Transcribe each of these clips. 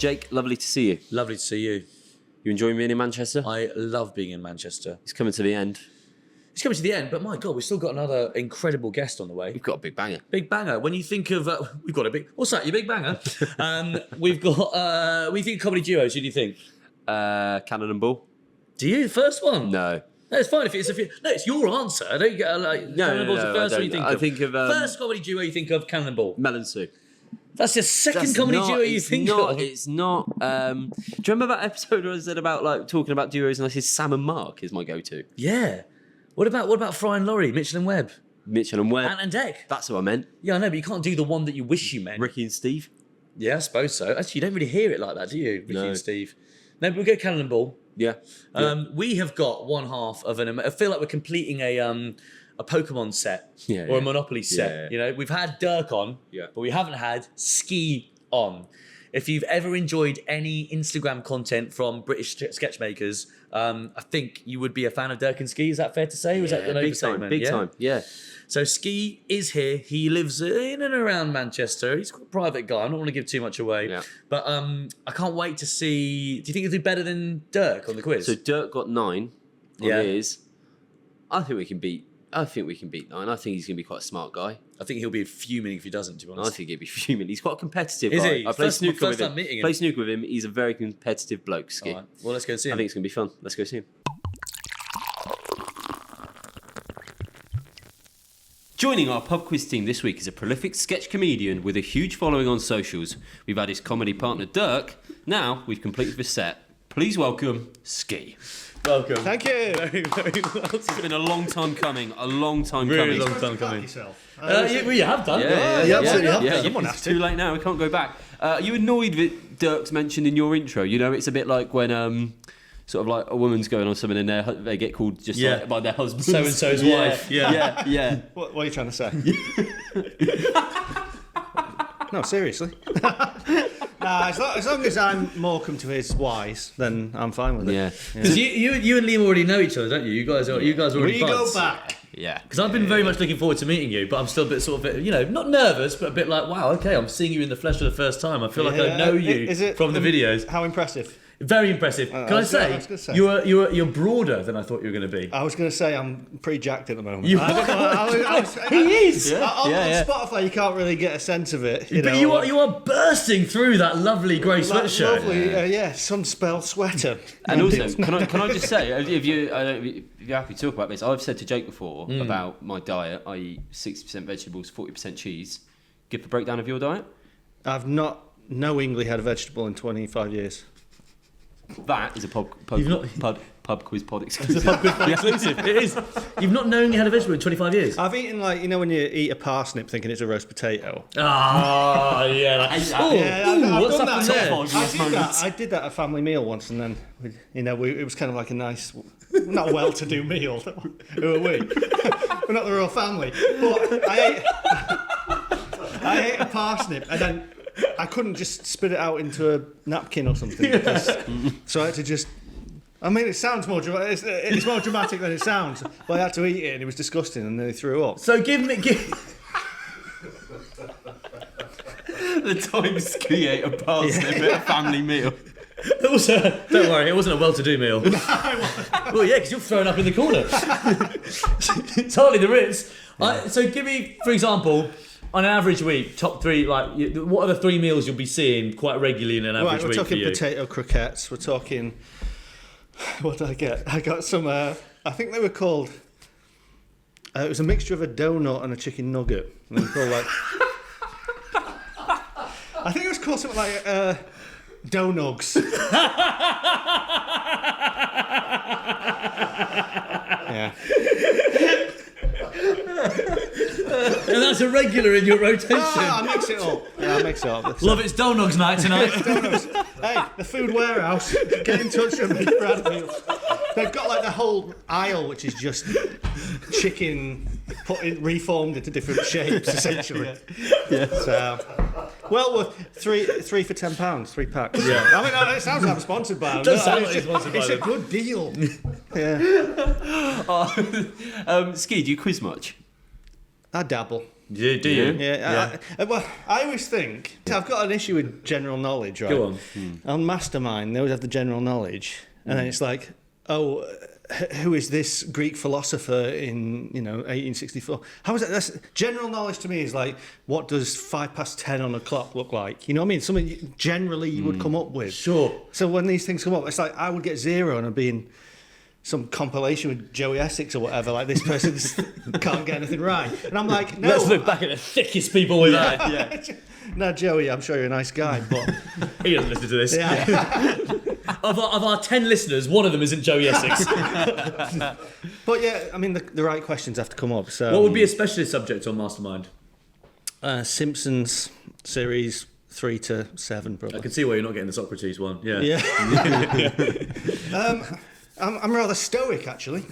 Jake, lovely to see you. Lovely to see you. You enjoying being in Manchester? I love being in Manchester. It's coming to the end. It's coming to the end, but my God, we've still got another incredible guest on the way. We've got a big banger. Big banger. When you think of, we've got a big, what's that, your big banger? We've got, we think comedy duos, who do you think? Cannon and Ball? Do you? The first one? No. No, it's fine if it's no, it's your answer. I don't get Cannonball's the first one you think of. I think of first comedy duo you think of Cannonball. Melon Sue. That's the second comedy duo you think of. It's not. Do you remember that episode where I said about like talking about duos and I said Sam and Mark is my go-to? Yeah. What about Fry and Laurie, Mitchell and Webb? Mitchell and Webb. Ant and Deck. That's what I meant. Yeah, I know, but you can't do the one that you wish you meant. Ricky and Steve. Yeah, I suppose so. Actually, you don't really hear it like that, do you, Ricky No. and Steve? No, but we'll go Cannon and Ball. Yeah. We have got one half of I feel like we're completing a Pokemon set or a Monopoly set. Yeah. You know, we've had Durk on, but we haven't had Ski on. If you've ever enjoyed any Instagram content from British sketchmakers, I think you would be a fan of Durk and Ski. Is that fair to say? Was that an overstatement? Big time. Yeah. So Ski is here. He lives in and around Manchester. He's quite a private guy. I don't want to give too much away. Yeah. But I can't wait to see. Do you think he'll do better than Durk on the quiz? So Dirk got 9 on Yeah. his. I think we can beat 9. I think he's going to be quite a smart guy. I think he'll be fuming if he doesn't, to be I honest. think he'd be fuming. He's quite a competitive Is guy. he? I play First snooker with time him. meeting him. Play snooker with him. He's a very competitive bloke, Ski. All right. Well, let's go and see I him. think it's going to be fun. Let's go see him. Joining our pub quiz team this week is a prolific sketch comedian with a huge following on socials. We've had his comedy partner Dirk. Now we've completed the set. Please welcome Ski. Welcome. Thank you. Very, very welcome. It's been a long time coming. Really long time coming. You have done. you absolutely have done. Someone has to. Too late now. We can't go back. Are you annoyed that Dirk's mentioned in your intro? You know, it's a bit like when sort of like a woman's going on something and they get called just like by their husband. So and so's wife. Yeah. What are you trying to say? No, seriously. Nah, as long as I'm Morecambe to his wise, then I'm fine with it. Yeah. Because you and Liam already know each other, don't you? You guys are already We go buds. back. Yeah. Because I've been very much looking forward to meeting you, but I'm still a bit sort of, not nervous, but a bit like, wow, okay, I'm seeing you in the flesh for the first time. I feel like I know you from the videos. How impressive. Very impressive. Can I was say, gonna say. you're broader than I thought you were going to be. I was going to say I'm pretty jacked at the moment. He is. On Spotify, you can't really get a sense of it. But you are bursting through that lovely grey sweatshirt. Lovely, sunspell sweater. And also, can I just say, if you're happy to talk about this, I've said to Jake before about my diet. I eat 60% vegetables, 40% cheese. Give a breakdown of your diet. I've not knowingly had a vegetable in 25 years. That is a pub quiz pod exclusive. It's a pub quiz pod exclusive. It is. You've not knowingly had a vegetable in 25 years. I've eaten when you eat a parsnip thinking it's a roast potato. Ah, yeah. What's happened there? I did that at a family meal once, and then it was kind of like a nice, not well-to-do meal. Who are we? We're not the royal family. But I ate a parsnip, and then I couldn't just spit it out into a napkin or something, so I had to just. I mean, it sounds more dramatic. It's more dramatic than it sounds. But I had to eat it, and it was disgusting, and then I threw up. So give me. The time Ski ate a parsnip at a family meal. Also, don't worry, it wasn't a well-to-do meal. Well, yeah, because you're thrown up in the corner. It's hardly the Ritz. So give me, for example, on an average week, top 3. What are the 3 meals you'll be seeing quite regularly in an average week? We're talking for you? potato croquettes. We're talking. What did I get? I got some. I think they were called. It was a mixture of a donut and a chicken nugget. And they were called I think it was called something like Donugs. Yeah. And that's a regular in your rotation. I mix it up. Yeah, I mix it up. Love it's Donugs night tonight. Hey, the Food Warehouse, get in touch with me, Brad Meals. They've got the whole aisle, which is just chicken reformed into different shapes, essentially. Yeah. So, well worth three for £10, 3 packs. Yeah. I mean, it sounds like I'm sponsored by them. Does sound like it's sponsored by It's them. a good deal. Yeah. Ski, do you quiz much? I dabble. Do you? Yeah. Well, I always think I've got an issue with general knowledge, right? Go on. On Mastermind, they always have the general knowledge, and then it's like, oh, who is this Greek philosopher in 1864? How is that? That's general knowledge to me is like, what does 10 on a clock look like? You know what I mean? Something generally you would come up with. Sure. So when these things come up, it's like I would get 0 and I'd be in some compilation with Joey Essex or whatever. Like this person can't get anything right, and I'm like, no. Let's look back at the thickest people we've had. Yeah. No, Joey, I'm sure you're a nice guy, but He doesn't listen to this. yeah. Of our 10 listeners, one of them isn't Joey Essex. But yeah, I mean, the right questions have to come up. So, What would be a specialist subject on Mastermind? Simpsons series 3 to 7, I probably. can see why you're not getting the Socrates one. Yeah. Yeah. I'm rather stoic, actually.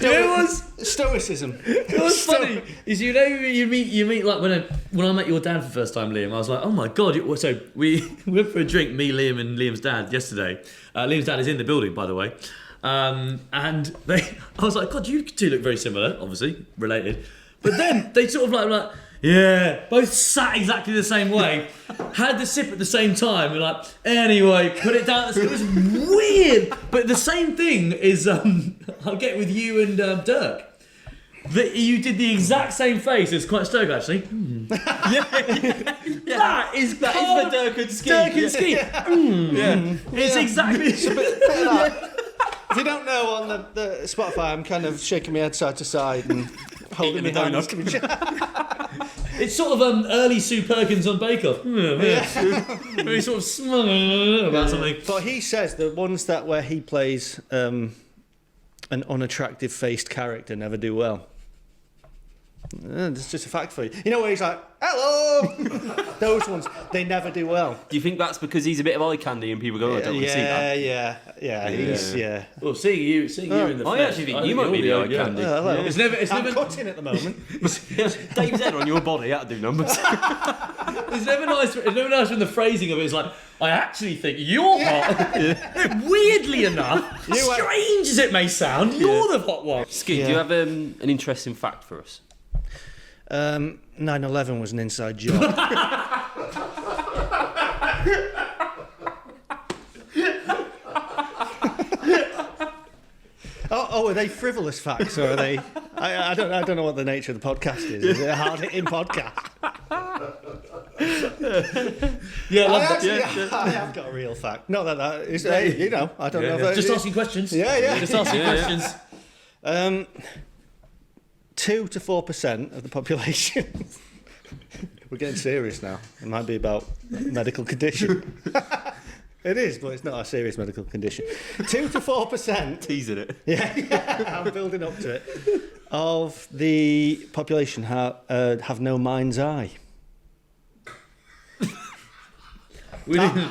Yeah, stoicism. It was funny. Is you meet like when I met your dad for the first time, Liam. I was like, oh my god. So we went for a drink, me, Liam, and Liam's dad yesterday. Liam's dad is in the building, by the way. I was like, God, you two look very similar. Obviously related, but then they sort of like. Yeah, both sat exactly the same way, had the sip at the same time, and like, anyway, put it down. It was weird, but the same thing is, I'll get with you and Durk. That you did the exact same face. It's quite stoic, actually. That is for Durk and Ski. Durk and Ski. It's exactly. If you don't know, on the Spotify, I'm kind of shaking my head side to side and holding my hands. It's sort of early Sue Perkins on Bake Off. Very sort of smug about something. But he says the ones where he plays an unattractive faced character never do well. It's just a fact for you. You know where he's like, hello! Those ones, they never do well. Do you think that's because he's a bit of eye candy and people go, I don't want to see that? Yeah. Well, seeing you in the flesh. I actually think you might be the eye candy. Hello. It's I'm never cutting at the moment. Dave's head on your body, that'll do numbers. It's never nice when the phrasing of it is like, I actually think you're hot. Weirdly enough, strange as it may sound, you're the hot one. Ski, do you have an interesting fact for us? 9/11 was an inside job. Are they frivolous facts or are they? I don't know what the nature of the podcast is. Is it a hard hitting podcast? I have got a real fact. Not that is. I don't know. If Just asking questions. Yeah. Just asking questions. 2 to 4% of the population. We're getting serious now. It might be about medical condition. It is, but it's not a serious medical condition. 2 to 4%. Teasing it. Yeah, I'm building up to it. Of the population have no mind's eye.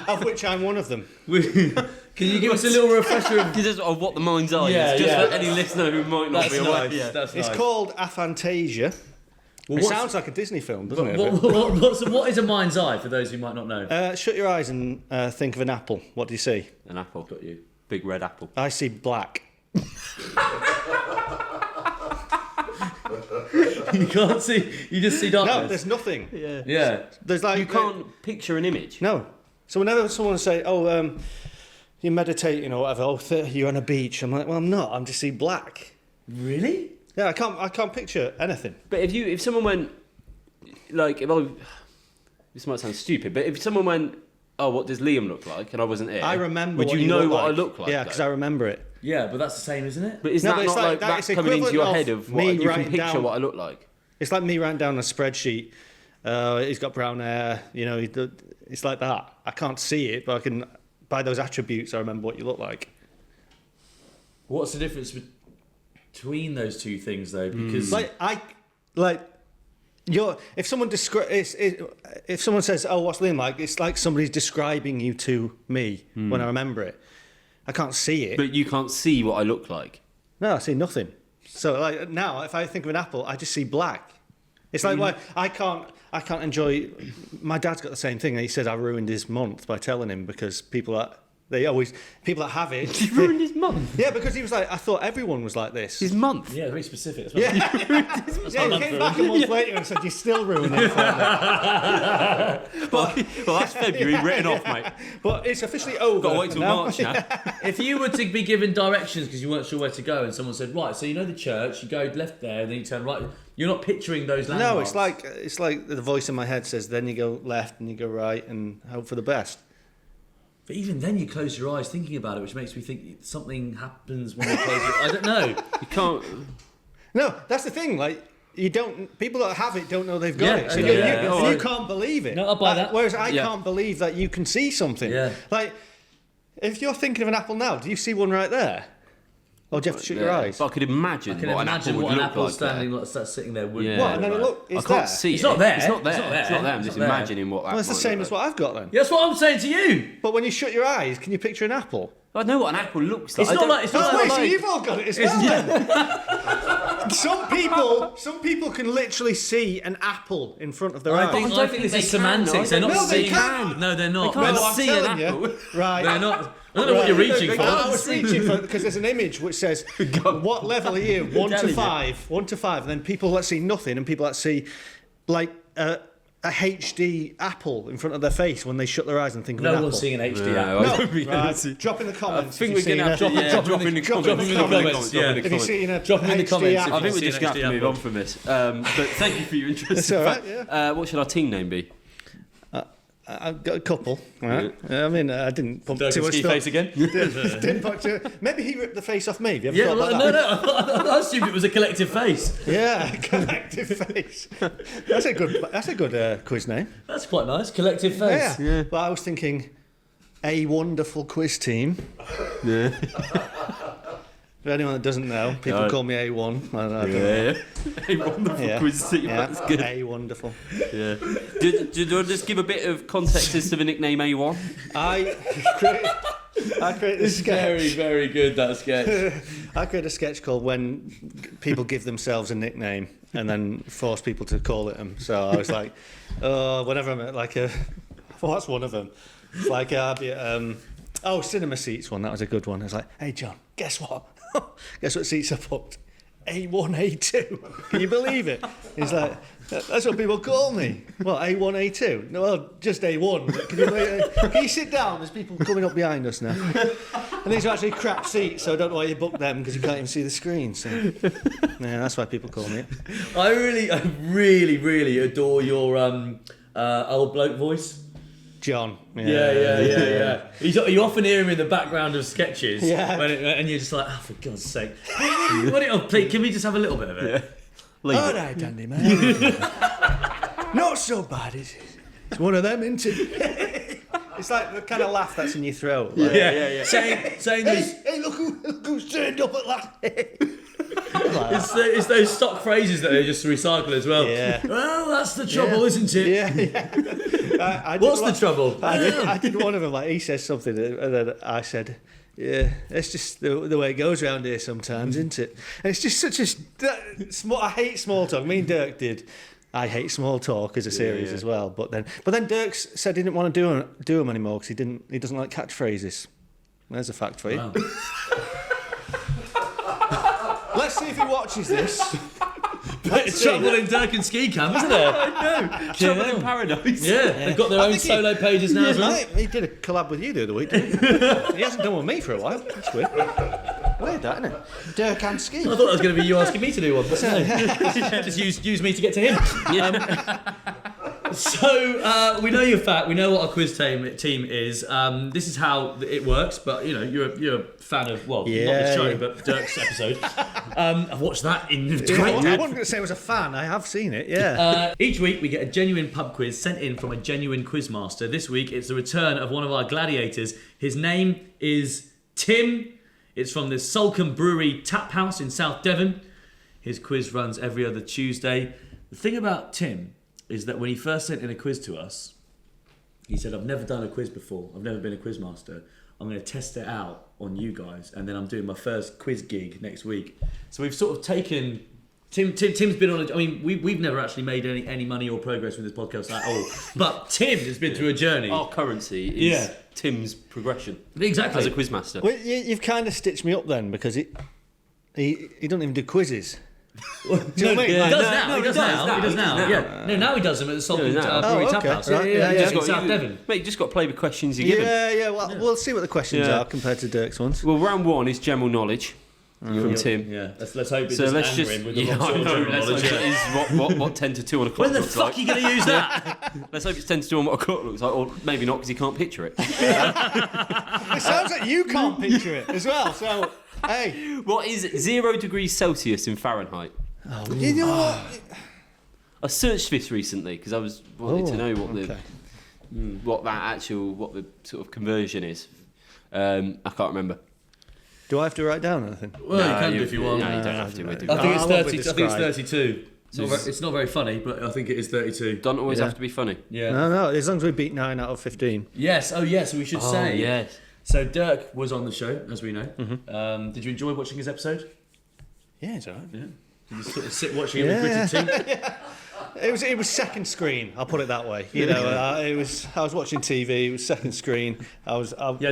Of which I'm one of them. Can you give us a little refresher of what the mind's eye is? Just for any listener who might not be aware. Nice. That's It's called Aphantasia. It sounds like a Disney film, doesn't it? What is a mind's eye for those who might not know? Shut your eyes and think of an apple. What do you see? An apple. Got you. Big red apple. I see black. You can't see. You just see darkness. No, there's nothing. Yeah. There's like You can't picture an image. No. So whenever someone say, you're meditating or whatever, you're on a beach, I'm like, well, I'm not. I'm just seeing black. Really? Yeah, I can't picture anything. But if someone went, like, this might sound stupid, but if someone went, oh, what does Liam look like? And I wasn't here. I remember. Would what you know look what like. I look like? Yeah, because I remember it. Yeah, but that's the same, isn't it? But is No, that but it's not like like that- that it's coming into your equivalent head of of what me you can writing picture down- what I look like? It's like me writing down on a spreadsheet. He's got brown hair. It's like that. I can't see it, but I can. By those attributes, I remember what you look like. What's the difference between those two things, though? Because If someone if someone says, "Oh, what's Liam like?" It's like somebody's describing you to me when I remember it. I can't see it. But you can't see what I look like. No, I see nothing. So like now, if I think of an apple, I just see black. It's like why I can't enjoy. My dad's got the same thing. He said I ruined his month by telling him because people They always people that have it. He ruined his month. Yeah, because he was like, I thought everyone was like this. His month. Yeah, very specific. Yeah, he came back a month later and said, "You're still ruining it for me." Well, that's February written off, mate. But it's officially over. Got to wait till now. March now. If you were to be given directions because you weren't sure where to go, and someone said, "Right, so you know the church, you go left there, and then you turn right," you're not picturing those landmarks. No, it's like the voice in my head says. Then you go left and you go right and hope for the best. But even then, you close your eyes thinking about it, which makes me think something happens when you close your eyes. I don't know. You can't. No, that's the thing. Like you don't. People that have it don't know they've got Yeah, it. So yeah. you can't believe it. No, I'll buy that. Whereas I Yeah. can't believe that you can see something. Yeah. Like if you're thinking of an apple now, do you see one right there? Or do you have to shut your eyes? But I could imagine I can what imagine an apple what would an look apple like standing there. like that, sitting there. Would Yeah. What? And then look, I it's can't there. see It's it. not there. It's not there. It's not there. It's not there. I'm It's just not there. imagining what that Well, it's the Oh, might same look as what I've got then. Yeah, that's what I'm saying to you. But when you shut your eyes, can you picture an apple? I know what an apple looks like. It's not like- it's not Oh, wait, like- so you've all got it as well. then. Some people can literally see an apple in front of their eyes. I think don't this think is they can, semantics. They're no, not no, they seeing. can. No, they're not. They can't They're I'm see an telling you. apple. Right. They're not. I don't know what you're reaching for. I was reaching for because there's an image which says what level are you? 1 to telling you. 5. 1 to 5. And then people that see nothing and people that see like a HD apple in front of their face when they shut their eyes and think of an No apple. one's seeing an HD No, apple. I No, don't think right. it's- Drop in the I comments. think if we're you've going to seen have to drop in the comments. drop in the comments, yeah. If you've seen a Drop 'em in the HD comments if apple. I think we're Seen just an going to have to HD move on from this. But thank you for your interest. That's all right, yeah. What should our team name be? I've got a couple. Right? I mean, I didn't pump Durk too much Ski stuff. face again. Didn't put too. Maybe he ripped the face off me. Have you ever Yeah, thought no, about that? no. I assumed it was a collective face. Yeah, collective face. That's a good quiz name. That's quite nice. Collective face. Yeah. But I was thinking, a wonderful quiz team. Yeah. For anyone that doesn't know, people No. call me A1. I don't know. Yeah. A wonderful Yeah. quiz team. Yeah. That's good. A wonderful. Yeah. Do I just give a bit of context as to the nickname A1? I created a sketch. Very, very good, that sketch. I created a sketch called When People Give Themselves a Nickname and then force people to call it them. So I was like, whenever I'm at like what's one of them? It's like I'd be at, cinema seats one. That was a good one. I was like, hey John, guess what? Guess what seats I booked? A1, A2. Can you believe it? He's like, that's what people call me. Well, A1, A2. No, well, just A1. Can you believe it? Can you sit down? There's people coming up behind us now. And these are actually crap seats, so I don't know why you booked them because you can't even see the screen. So, yeah, that's why people call me it. I really adore your old bloke voice. John. Yeah. You often hear him in the background of sketches. Yeah. And you're just like, oh, for God's sake. Please, can we just have a little bit of it? Leave All it. right, Andy, man. Not so bad, is it? It's one of them, isn't it? It's like the kind of laugh that's in your throat. Like, Yeah. Saying this. Hey, look who's turned up at last. It's those stock phrases that they just recycle as well. Yeah. Well, that's the trouble, isn't it? Yeah. I did What's the one- trouble? I did one of them, like, he says something, and then I said, yeah, it's just the way it goes around here sometimes, isn't it? And it's just such a... I hate small talk. Me and Durk did... I hate small talk as a series as well. But then Dirk said he didn't want to do them anymore because he doesn't like catchphrases. There's a fact for you. Wow. Let's see if he watches this. It's trouble in Durk Ski Camp, isn't there? No, Trouble in Paradise. Yeah, they've got their I own think he- solo pages now as well. He did a collab with you the other week, didn't he? He hasn't done with me for a while. That's weird. Weird, that, isn't it? Dirk and Ski. I thought that was going to be you asking me to do one, but no. Just use me to get to him. So we know your fact. We know what our quiz team is. This is how it works. But you know, you're a fan of not this show, but Dirk's episode. I've watched that in great I depth. wasn't going to say I was a fan. I have seen it. Yeah. Each week we get a genuine pub quiz sent in from a genuine quizmaster. This week it's the return of one of our gladiators. His name is Tim. It's from the Salcombe Brewery Tap House in South Devon. His quiz runs every other Tuesday. The thing about Tim is that when he first sent in a quiz to us, he said, I've never done a quiz before. I've never been a quiz master. I'm going to test it out on you guys. And then I'm doing my first quiz gig next week. So we've sort of taken Tim's been on. I mean, we've never actually made any money or progress with this podcast at all. But Tim has been through a journey. Our currency is Tim's progression. Exactly. As a quizmaster. Well, you've kind of stitched me up then because he doesn't even do quizzes. Do you know what I mean? He Like, does now. He does now. Yeah. No, now he does them at the Salford Brewery Tap House. Right. Yeah. In South Devon. Mate, you just got to play the questions you're given. Yeah. Well, we'll see what the questions are compared to Durk's ones. Well, round 1 is general knowledge from Tim. Yeah. Let's hope it So doesn't let's anger just. him with the Yeah, wrong I sort of know. general Let's hope knowledge. it is what 10 to 2 on a clock When the looks fuck like. are you going to use that? Let's hope it's 10 to 2 on what a clock looks like, or maybe not because he can't picture it. It sounds like you can't picture it as well. So, hey, What is 0 degrees Celsius in Fahrenheit? you know what? I searched this recently because I was wanting to know what the sort of conversion is. I can't remember. Do I have to write down anything? Well, you can do if you want. No, you don't have to. We'll do I that. think it's I won't 30. be I think it's described. 32. It's not very funny, but I think it is 32. Don't always have to be funny. Yeah. No. As long as we beat 9 out of 15. Yes. Oh, yes. We should say. yes. So Durk was on the show, as we know. Did you enjoy watching his episode? Yeah, it's alright. Yeah. Did you sort of sit watching it with gritted teeth? It was second screen. I'll put it that way. You know, I was watching TV. It was second screen. You had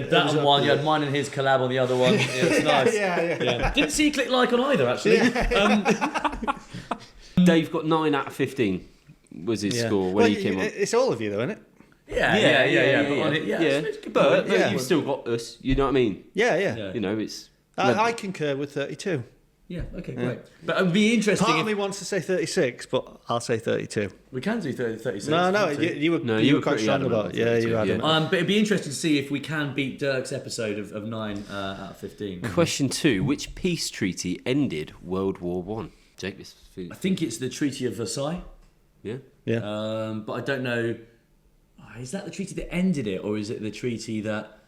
that on one. You had mine and his collab on the other one. Yeah, it's nice. Yeah. Didn't see you click like on either, actually. Dave got 9 out of 15 was his score when he came on. It's all of you, though, isn't it? But You've still got us. You know what I mean? Yeah. You know, it's. I concur with 32. Yeah, okay, great. But it would be interesting Part if of me wants to say 36, but I'll say 32. we can do 36. No, you were quite pretty strong adamant about on it. Yeah, 32, you had yeah. it. But it'd be interesting to see if we can beat Dirk's episode of 9 out of 15. Question 2: which peace treaty ended World War One? Jake, this. I think it's the Treaty of Versailles. Yeah. But I don't know. Is that the treaty that ended it, or is it the treaty that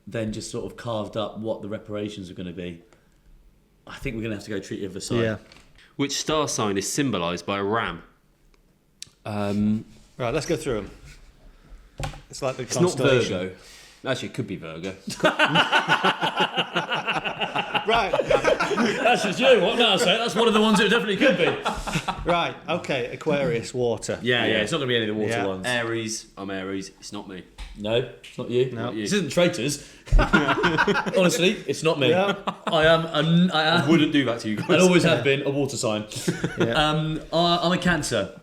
then just sort of carved up what the reparations are going to be? I think we're going to have to go Treaty of Versailles. Yeah. Which star sign is symbolised by a ram? Right, let's go through them. It's like the It's not constellation. Virgo. Actually, it could be Virgo. Right, That's just you. What can I say? That's one of the ones it definitely could be. right. Okay, Aquarius, water. Yeah. It's not going to be any of the water Yeah. ones. Aries. I'm Aries. It's not me. No, it's not you. No. This isn't traitors. Honestly, it's not me. Yeah. I am. Wouldn't do that to you guys. And always have been a water sign. Yeah. I'm a Cancer,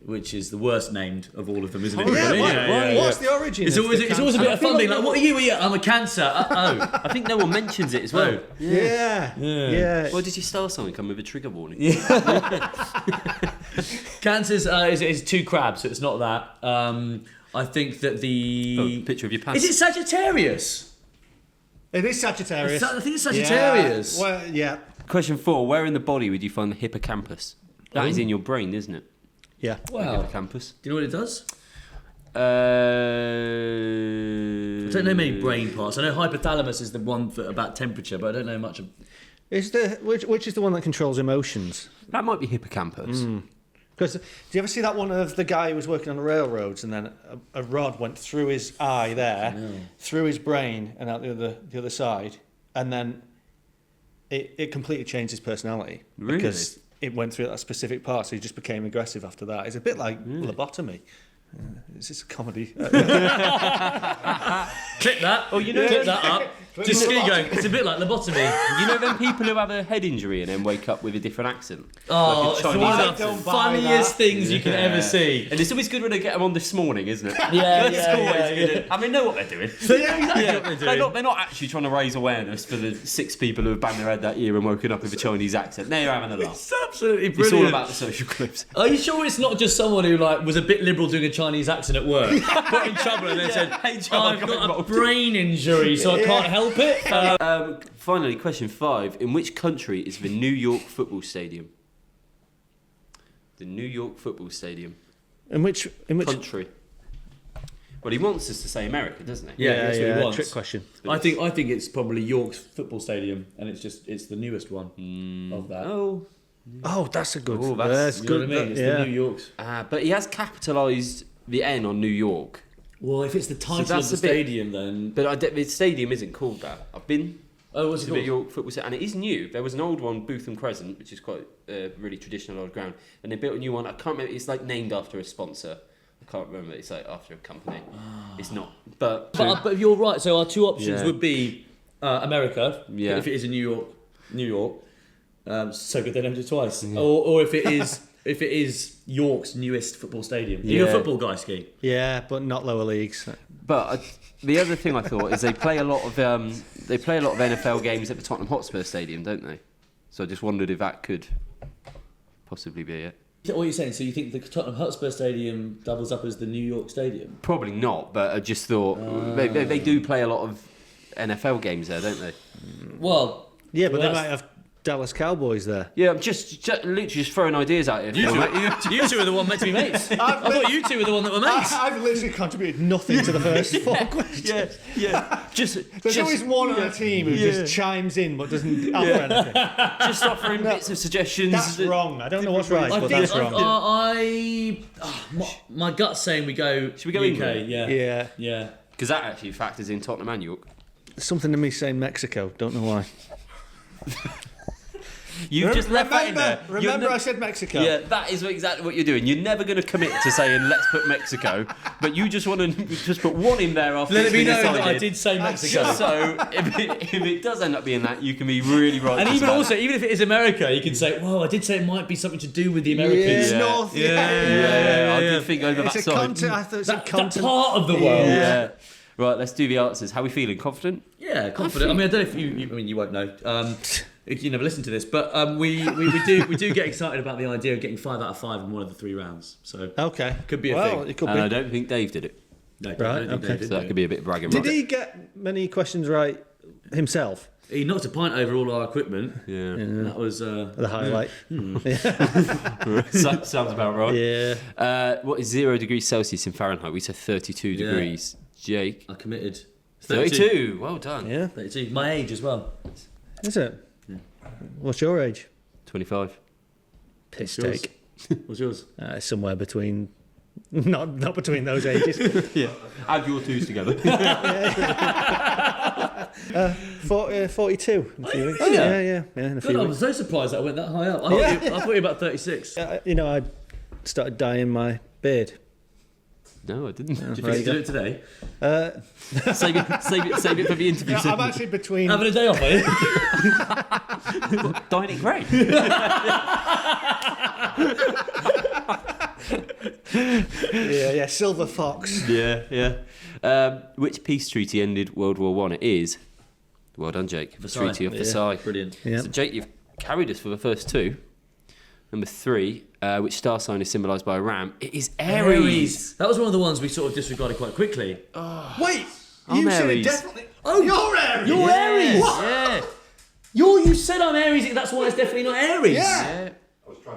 which is the worst named of all of them, isn't it? What's the origin? It's of always the a bit of cancer? fun being like, "What are you? I'm a Cancer." I think no one mentions it as well. Yeah. Well, did your star sign come with a trigger warning? Cancer's is 2 crabs, so it's not that. I think that the Picture of your pants. is it Sagittarius? It is Sagittarius. I think it's Sagittarius. Yeah. Well, yeah. Question 4: where in the body would you find the hippocampus? That is in your brain, isn't it? Yeah. The Wow. hippocampus. Do you know what it does? I I don't know many brain parts. I know hypothalamus is the one about temperature, but I don't know much of. Which is the one that controls emotions? That might be hippocampus. Because do you ever see that one of the guy who was working on the railroads and then a rod went through his eye there, through his brain and out the other side, and then it completely changed his personality Really? because it went through that specific part, so he just became aggressive after that. It's a bit like lobotomy. It's just a comedy. Clip that. Oh, you know, Clip that up. Just Ski going. It's a bit like lobotomy. you know them people who have a head injury and then wake up with a different accent? Oh, Like a it's Chinese one of accent. the Don't buy funniest that. things you can ever see. And it's always good when they get them on this morning, isn't it? Yeah, That's yeah, always yeah, good. I mean, know what they're doing. They know exactly what they're doing. They're not actually trying to raise awareness for the 6 people who have banged their head that year and woken up with a Chinese accent. They're having a laugh. It's absolutely It's brilliant. all about the social clips. Are you sure it's not just someone who was a bit liberal doing a Chinese accent at work, got in trouble and then said, HR "I've got got a involved." brain injury, so I can't help it." Finally, question 5. In which country is the New York football stadium? The New York football stadium. in which Country. Well, he wants us to say America, doesn't he? Yeah, that's what he wants. trick question. I think it's probably York's football stadium, and it's the newest one of that. Oh, that's a good. Oh, that's- You know good. what I mean? It's yeah. the New York's. But he has capitalised the N on New York. Well, if it's the title that's of the a bit- stadium, then But the stadium isn't called that. I've been Oh, what's It's it a bit called? York Football Stadium, and it is new. There was an old one, Bootham Crescent, which is quite really traditional old ground, and they built a new one. I can't remember. It's like named after a sponsor. I can't remember. It's like after a company. It's not. But But you're right. So our two options Yeah. would be America, Yeah. if it is in New York. So good they named it twice. Or if it is York's newest football stadium. You're a Yeah. football guy, Ski. Yeah, but not lower leagues. But the other thing I thought is they play a lot of NFL games at the Tottenham Hotspur Stadium, don't they? So I just wondered if that could possibly be it. What are you saying? So you think the Tottenham Hotspur Stadium doubles up as the New York Stadium? Probably not, but I just thought they do play a lot of NFL games there, don't they? Well, Yeah, but well, they that's- might have Dallas Cowboys there. Yeah, I'm just literally just throwing ideas out here. You two are the one meant to be mates. I thought you two were the one that were mates. I've literally contributed nothing to the first 4 questions. Yeah. There's always one on a team who just chimes in but doesn't offer anything. Just offering bits of suggestions. That's wrong. I don't know what's right, I but think that's wrong. my gut's saying we go. Should we go UK? England? Yeah. Because that actually factors in Tottenham and York. Something to me saying Mexico. Don't know why. You've just left that in there. Remember I said Mexico? Yeah, that is exactly what you're doing. You're never going to commit to saying let's put Mexico, but you just want to just put one in there after Let it's it be been known that I decided. did say Mexico. So if it does end up being that, you can be really right. And even if it is America, you can say, well, I did say it might be something to do with the Americans. It's Yeah. north. I did think over It's that a side. continent. I thought it's a That continent. part of the world. Yeah. Right, let's do the answers. How are we feeling? Confident? Yeah, confident. I mean, I don't know if you won't know. If you never listen to this, but we do get excited about the idea of getting 5 out of 5 in one of the 3 rounds. So Okay. could be a well, thing. it could And I be. don't think Dave did it. No, Right, I don't think okay. they did So that do could be a bit of bragging Did rights. he get many questions right himself? it. He knocked a pint over all our equipment. Yeah. That was The highlight. Sounds about right. Yeah. What is 0 degrees Celsius in Fahrenheit? We said 32 degrees. Jake? I committed. 32. Well done. Yeah. 32. My age as well. Is it? What's your age? 25. Piss yours? take. What's yours? Somewhere between. Not between those ages. Add your twos together. 42 in a few weeks. Oh, yeah. Yeah, in a God, few I weeks. was so surprised that I went that high up. I thought you were about 36. I started dyeing my beard. No, I didn't. Do you there think you to do it today? Save it for the interview. I'm actually between. Having a day off, are you? Dyeing it grey. Yeah, Silver Fox. Yeah. Which peace treaty ended World War One? It is. Well done, Jake. The Versailles. Treaty of Versailles. Brilliant. Yeah. So, Jake, you've carried us for the first 2. Number 3, which star sign is symbolised by a ram? It is Aries. That was one of the ones we sort of disregarded quite quickly. Wait, I'm you said it Aries. definitely. Oh, you're Aries. You're Aries. What? Yeah. You said I'm Aries. That's why it's definitely not Aries. Yeah.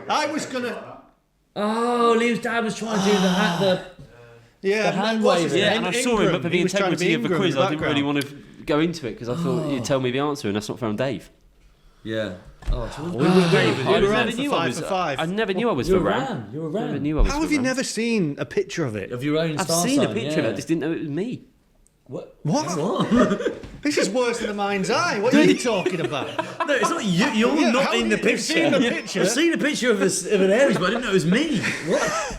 I was gonna. Oh, Liam's dad was trying to do the hat. Yeah, The hand what's his waving. Yeah, name? and I saw him, but for the He was trying to be integrity of the Ingram in quiz, I didn't really background. want to go into it because I thought you'd tell me the answer, and that's not from Dave. Yeah. Oh, so We were I around never for knew I 5 was. for 5. I never knew I was you're for a ram. ram. You're a I never ram. knew I was. How for have you ram. never seen a picture of it? Of your own I've star seen a sign, picture of yeah. it. I just didn't know it was me. What? What? This is worse than the mind's eye. What are you talking about? No, it's not you. You're Yeah, not how in the have you picture. seen the picture? I've seen a picture of an Aries, but I didn't know it was me. What?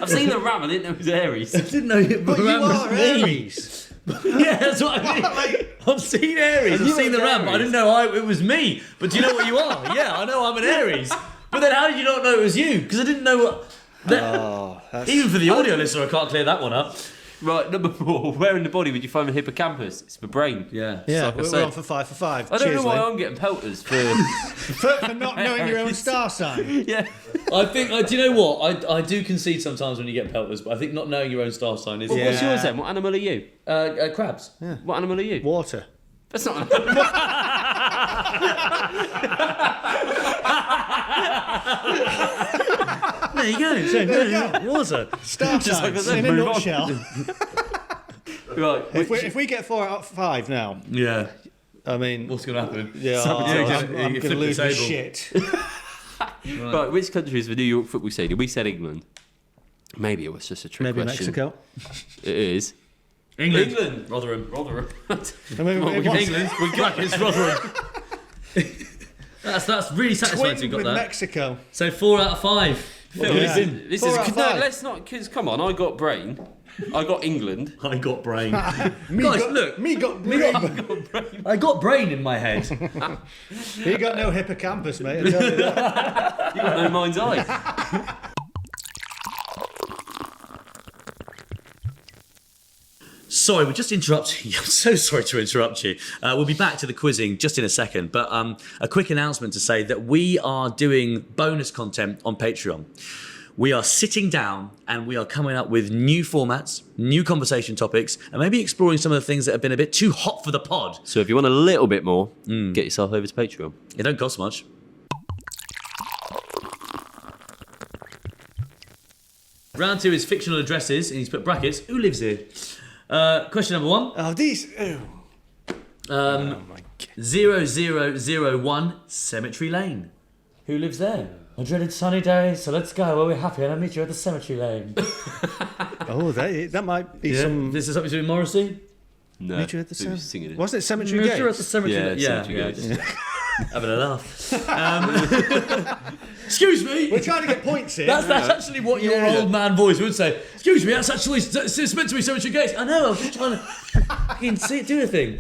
I've seen the ram. I didn't know it was Aries. I didn't know it But you ram was are me. Aries. Yeah, that's what I mean. Like, I've seen Aries, I've knew seen it the was ram, but I Aries. didn't know it was me. But do you know what you are? Yeah, I know I'm an Aries. But then how did you not know it was you? Because I didn't know what... that's... Even for the audio listener, I can't clear that one up. Right, number 4. Where in the body would you find the hippocampus? It's the brain. Yeah. Yeah, like I we're said. on for 5 for 5. I don't Cheers, know why Lee. I'm getting pelters for. For not knowing your own star sign. Yeah. I think, do you know what? I do concede sometimes when you get pelters, but I think not knowing your own star sign is... What's yours then? What animal are you? Crabs. What animal are you? Water. That's not an animal. There you go. There you go. Water. Star Just like I signs said, in a move on. nutshell. Right. If we get 4 out of 5 now, Yeah. I mean... What's going to happen? Yeah, Sabotage. I'm You going to flip the lose my table. shit. Right, which country is the New York Football Stadium? We said England. Maybe it was just a trick Maybe question. Mexico. It is. England. Rotherham. I mean, Well, we it can was England. We're brackets Rotherham. That's really satisfying to twinned got with that. Mexico. So 4 out of 5. Phil, Yeah. This Four is out of no. five. Let's not. Because come on, I got brain. I got England. I got brain. Me Guys, got, look. Me got brain. I got brain in my head. You got no hippocampus, mate. I tell you that. You got no mind's eye. Sorry, we're just interrupting you. I'm so sorry to interrupt you. We'll be back to the quizzing just in a second, but a quick announcement to say that we are doing bonus content on Patreon. We are sitting down and we are coming up with new formats, new conversation topics, and maybe exploring some of the things that have been a bit too hot for the pod. So if you want a little bit more, get yourself over to Patreon. It don't cost much. Round 2 is fictional addresses, and he's put brackets. Who lives here? Question number 1. Oh, these. Oh. Oh my God. 0001 Cemetery Lane. Who lives there? A dreaded sunny day, so let's go. Well, we're happy, and I'll meet you at the Cemetery Lane. Oh, that might be some. This is something to do with Morrissey? No, Meet you at the who's cemetery. singing it? Wasn't it Cemetery Meet you at Gates? the Cemetery Yeah, Lane. Cemetery Yeah, Gates. just having a laugh. Excuse me. We're trying to get points here. That's actually what your old man voice would say. Excuse me, that's actually it's meant to be Cemetery Gates. I know, I was just trying to fucking do a thing.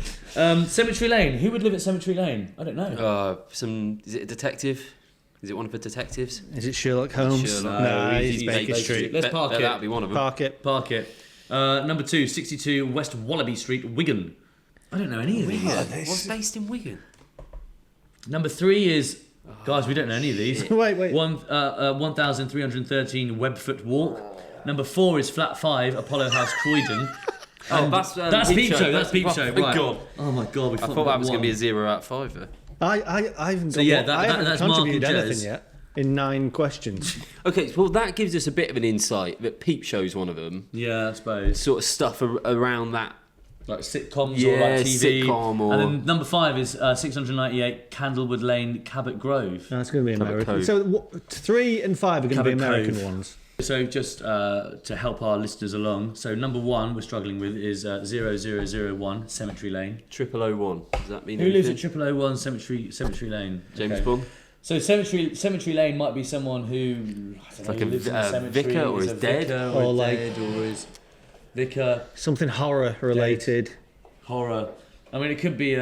Cemetery Lane. Who would live at Cemetery Lane? I don't know. Is it a detective? Is it one of the detectives? Is it Sherlock Holmes? Sherlock. No, No, he's he's Baker Baker Street. Street. Let's park it. That'll be one of them. Park it. Park it. Number 2, 62 West Wallaby Street, Wigan. I don't know any of these. What's based in Wigan? Number 3 is, guys, we don't know any of these. Wait. 1,313 Webfoot Walk. Number 4 is Flat 5, Apollo House, Croydon. That's Peep Show. That's Peep Show. Right. God. Oh my God, we I thought that was going to be a 0 out of 5 there. I haven't. So yeah, I haven't that's Mark contributed and anything Jez. yet. In 9 questions. Okay, well that gives us a bit of an insight that Peep Show's one of them. Yeah, I suppose. Sort of stuff around that. Like sitcoms or Yeah, like TV. sitcom or- And then number 5 is 698 Candlewood Lane, Cabot Grove. That's going to be Cabot American. Cove. So 3 and 5 are going to be Cabot American Cove. ones. So just to help our listeners along, so number 1 we're struggling with is 0001 Cemetery Lane. 0001. Does that mean Who lives at anything? 0001 Cemetery Lane? James Okay. Bond? So Cemetery Lane might be someone who Like a lives in the cemetery, vicar or is a dead? vicar Or or like- dead or is vicar Something horror related. horror. I mean, it could be.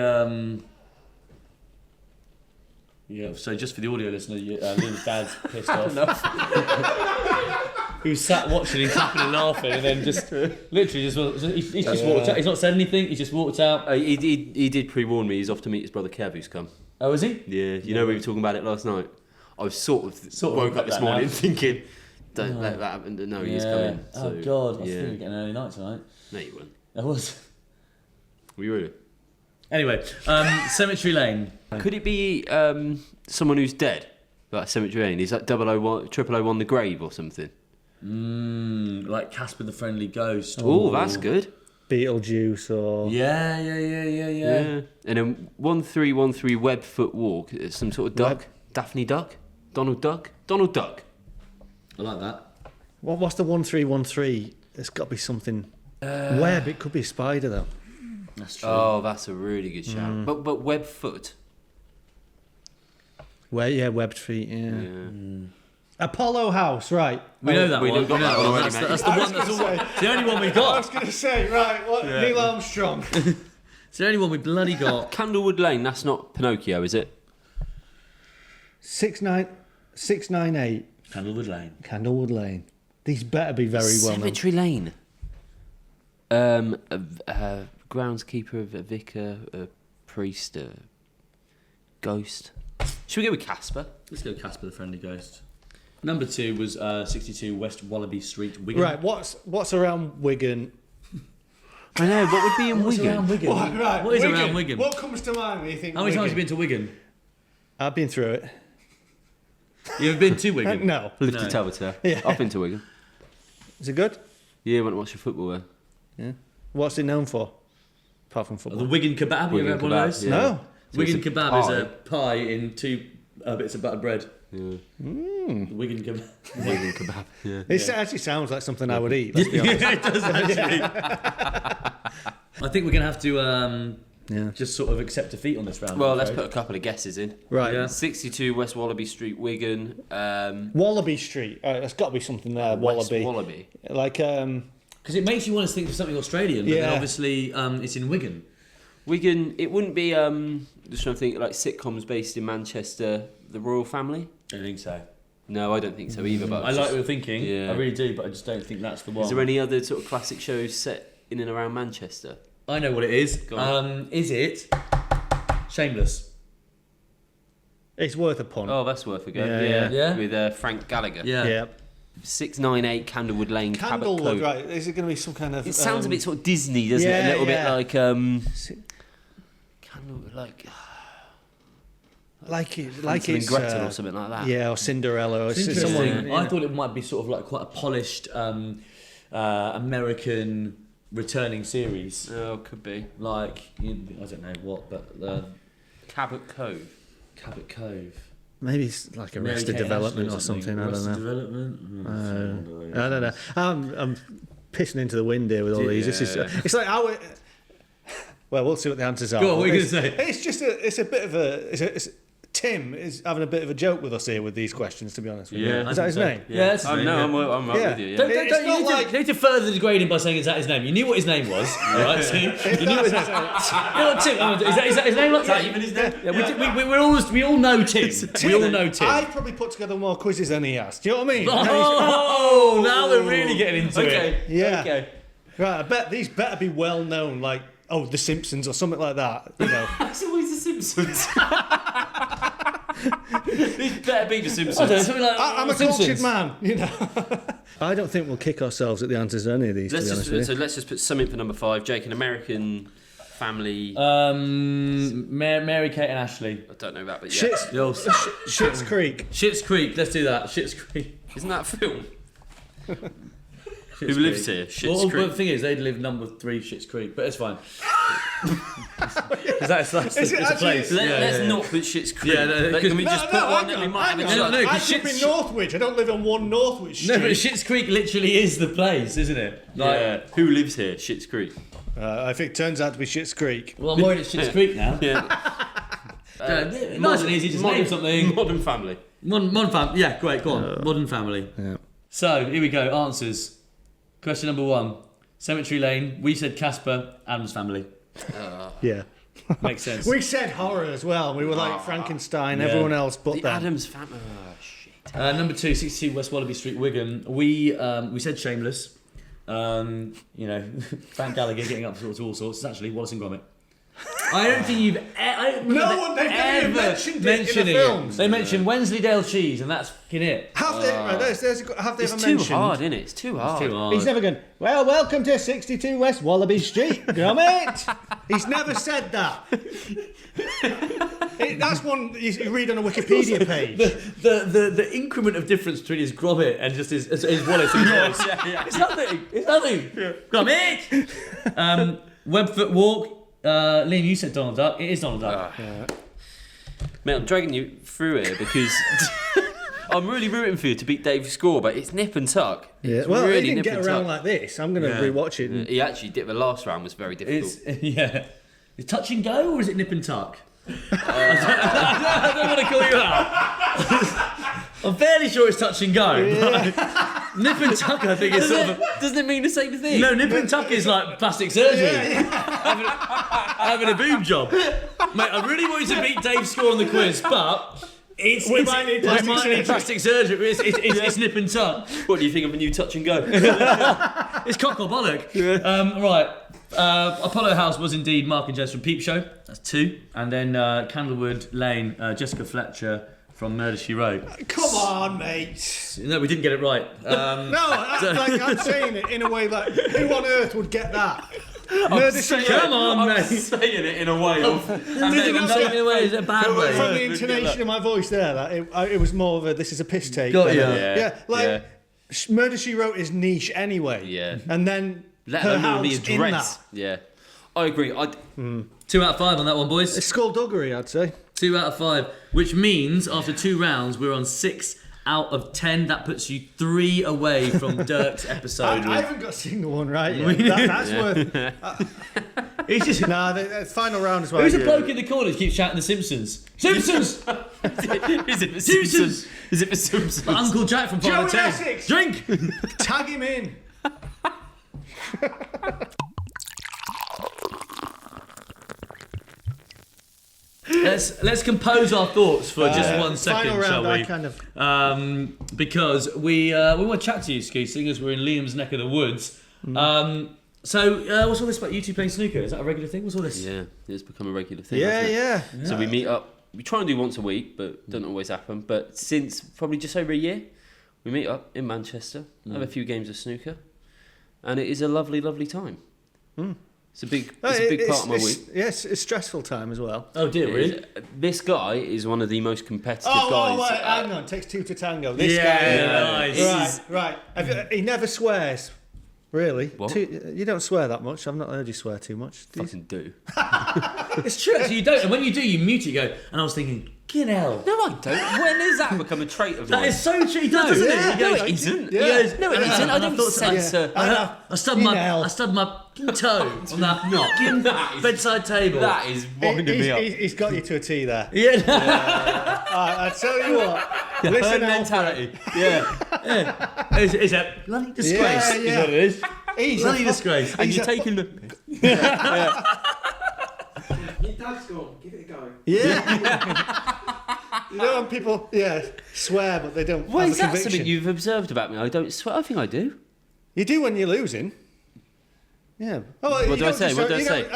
Yeah. So just for the audio listener, Lynn's dad's pissed off. Who sat watching and clapping and laughing, and then just literally he's just walked out. He's not said anything. He just walked out. He did pre-warn me. He's off to meet his brother Kev, who's come. Oh, is he? Yeah, you know we were talking about it last night. I was sort of woke up this that morning now. thinking, don't let that happen. No, he's coming. So, Oh God, I was yeah. thinking we're getting an early night tonight. No, you weren't. I was. Were you really? Anyway, Cemetery Lane. Could it be someone who's dead? Like Cemetery Lane? Is that 001, 0001 the grave or something? Like Casper the Friendly Ghost. Oh, that's good. Beetlejuice or. Yeah. And then 1313 Webfoot Walk. It's some sort of duck. Web- Daphne Duck? Donald Duck? Donald Duck. I like that. What's the 1313? There's got to be something. Web, it could be a spider though. That's true. Oh, that's a really good shout. But Webfoot. Webbed feet, yeah. Apollo House, right. We know that we one. got that one already, mate. That's the one. That's the only one we got. going to say, right, what? Neil Armstrong. It's the only one we bloody got. Candlewood Lane, that's not Pinocchio, is it? 698 Candlewood Lane. Candlewood Lane. These better be very well known. Cemetery Lane. A groundskeeper, a vicar, a priest, a ghost. Should we go with Casper? Let's go Casper the Friendly Ghost. Number 2 was 62 West Wallaby Street, Wigan. Right, what's around Wigan? I know, what would be in What's Wigan? around Wigan? Right, What is around Wigan? What comes to mind when you think How many times have you Wigan? been to Wigan? I've been through it. You've been to Wigan? No. Lift No. to Tabata. Yeah. I've been to Wigan. Is it good? Yeah, went to watch the football there. Yeah. What's it known for? Apart from The football. Wigan kebab. You Wigan ever had one of kebab, those? yeah. No. So Wigan it's a kebab pie. is a pie in 2 bits of buttered bread. Yeah. Wigan kebab. Wigan kebab. Yeah. It actually sounds like something I would eat. Let's be honest. Yeah, it does actually. I think we're going to have to just sort of accept defeat on this round. Well, let's put a couple of guesses in. Right. Yeah. 62 West Wallaby Street, Wigan. Wallaby Street. There's got to be something there. Wallaby. West Wallaby. Like, Because it makes you want to think of something Australian, but then obviously it's in Wigan. Wigan, it wouldn't be, just trying to think, like sitcoms based in Manchester, The Royal Family? I don't think so. No, I don't think so either. But I like what you're thinking. Yeah. I really do, but I just don't think that's the one. Is there any other sort of classic shows set in and around Manchester? I know what it is. Go on. Is it Shameless? it's worth a punt. Oh, that's worth a go. Yeah. With Frank Gallagher. Yeah. 698 Candlewood Lane, Cabot Candlewood, Cove. right. Is it going to be some kind of... It sounds a bit sort of Disney, doesn't it? A little bit like... Candlewood, like Hansel and Gretel or something like that. Yeah, or Cinderella. Or Interesting. someone, I thought it might be sort of like quite a polished American returning series. Oh, could be. Like, I don't know what, but Cabot Cove. Cabot Cove. Maybe it's like Arrested Development or something. I don't know. Development? I don't know. I'm pissing into the wind here with all these. It's like our... Well, we'll see what the answers are. Go on, what are you going to say? It's just a bit of a... Tim is having a bit of a joke with us here with these questions, to be honest with you. Yeah. Is that his name? Yeah, that's his name. No, I'm right with you. Yeah. Don't, It's you, not need like- you need to further degrade him by saying is that his name. You knew what his name was, right? So you knew what his name was. You know what, Tim? Is that his name? Is that even his name? Yeah, we all know Tim. We all know Tim. I probably put together more quizzes than he has. Do you know what I mean? Oh, now we're really getting into it. Yeah. Okay. Right, I bet these better be well known, like, The Simpsons or something like that, you know. It's always The Simpsons. These better be The Simpsons. I don't know, something like I'm a Simpsons. cultured man, you know. I don't think we'll kick ourselves at the answers to any of these, to be honest with you. Let's just put something for number 5. Jake, an American family. Mary, Kate, and Ashley. I don't know that, but yeah. Schitt's Creek. Schitt's Creek. Let's do that. Schitt's Creek. Isn't that a film? Who lives here? Schitt's Well, Creek. but the thing is, they live number 3 Schitt's Creek, but it's fine. That's Is it it's a actually- place. Let's not put Schitt's Creek. Yeah, no, Can we just put one that we might have a hang on. shot? No, I 'cause live in Schitt's- Northwich. I don't live on one Northwich Street. No, but Schitt's Creek literally is the place, isn't it? Like, Yeah. Who lives here? Schitt's Creek. I think it turns out to be Schitt's Creek. well, I'm worried it's Schitt's Creek now. Yeah. Nice and easy, just name something. Modern Family. Modern Family. Yeah, great, go on. Modern Family. Yeah. So, here we go. Answers. Question number 1. Cemetery Lane. We said Casper. Adam's Family. Yeah. Makes sense. We said horror as well. We were like Frankenstein, Yeah. everyone else but The them. Addams Family. Oh, shit. Number 2, 62 West Wallaby Street, Wigan. We said Shameless. Frank Gallagher getting up to all sorts. It's actually Wallace and Gromit. I don't think you've No one they've never even mentioned it in the films. They mentioned Wensleydale cheese, and that's fucking it. Have they? Right, have they It's ever too mentioned? hard, isn't it? It's too hard. Too hard. He's never gone. Well, welcome to 62 West Wallaby Street, Gromit. He's never said that. That's one you read on a Wikipedia page. The increment of difference between his Gromit and just his Wallace and voice. It's nothing. It's nothing. Gromit. Webfoot Walk. Liam, you said Donald Duck. It is Donald Duck. Mate, I'm dragging you through here because I'm really rooting for you to beat Dave's score, but it's nip and tuck. Yeah. It's Well, really he didn't nip get and around tuck. like this. I'm going to rewatch it. And... He actually did. The last round was very difficult. It's Is touch and go or is it nip and tuck? I don't want to call you out. I'm fairly sure it's touch and go. Nip and tuck, I think, is sort of. Doesn't it mean the same thing? No, nip and tuck is like plastic surgery. Having a boob job. Mate, I really want you to beat Dave's score on the quiz, but We might need plastic surgery. It's nip and tuck. What do you think of a new touch and go? It's cock or bollock. Right. Apollo House was indeed Mark and Jess from Peep Show. That's 2. And then Candlewood Lane, Jessica Fletcher from Murder, She Wrote. Come on, mate. No, we didn't get it right. I'm saying it in a way like, who on earth would get that? Murder, She Wrote. Come on, mate. saying it in a way of. Is it a bad From way? the intonation of my voice there, that it was more of a this is a piss take. Got than ya. a- Yeah. like Murder, She Wrote is niche anyway. Yeah. And then Let her alone the house in address. that. Yeah. I agree. 2 out of 5 on that one, boys. It's skullduggery, I'd say. 2 out of 5, which means after 2 rounds we're on 6 out of 10. That puts you 3 away from Durk's episode. I haven't got a single one right yet. That's worth. He's just the final round as well. Who's a bloke in the corner who keeps shouting The Simpsons? Simpsons! Is it the Simpsons? Is it the Simpsons? Uncle Jack from Part of Joey 10. Essex! Drink! Tag him in. Let's compose our thoughts for just 1 second, Final round, shall we? I kind of. Because we want to chat to you, Ski, seeing as we're in Liam's neck of the woods. So what's all this about you two playing snooker? Is that a regular thing? What's all this? Yeah, it's become a regular thing. Yeah, hasn't it? yeah. So we meet up. We try and do once a week, but doesn't always happen. But since probably just over a year, we meet up in Manchester, have a few games of snooker, and it is a lovely, lovely time. It's a big part of my week. Yes, it's a stressful time as well. Oh dear, really? This guy is one of the most competitive Oh, guys. wait, hang on. It takes 2 to tango. This guy. Nice. Right. He never swears. Really? What? You don't swear that much. I've not heard you swear too much. Do you? Fucking do. It's true. Actually, you don't. And when you do, you mute it. You go. And I was thinking, get hell. No, I don't. When has that become a trait of mine? That is so true. He does, doesn't yeah. it? He No, goes, it isn't. Yeah. He goes, No, it isn't. I don't censor. I stubbed my toe on that bedside table. That is winding me up. He's got you to a T there. Yeah. I tell you what. Listen, mentality. Yeah. It's a bloody disgrace. Yeah, Is what it is. He's Bloody disgrace. And you're taking the... Your dad's gone. Give it a go. Yeah. You know when people, swear, but they don't Well, have is a that conviction. something you've observed about me? I don't swear. I think I do. You do when you're losing. Yeah. Oh, What do I say? What do I say?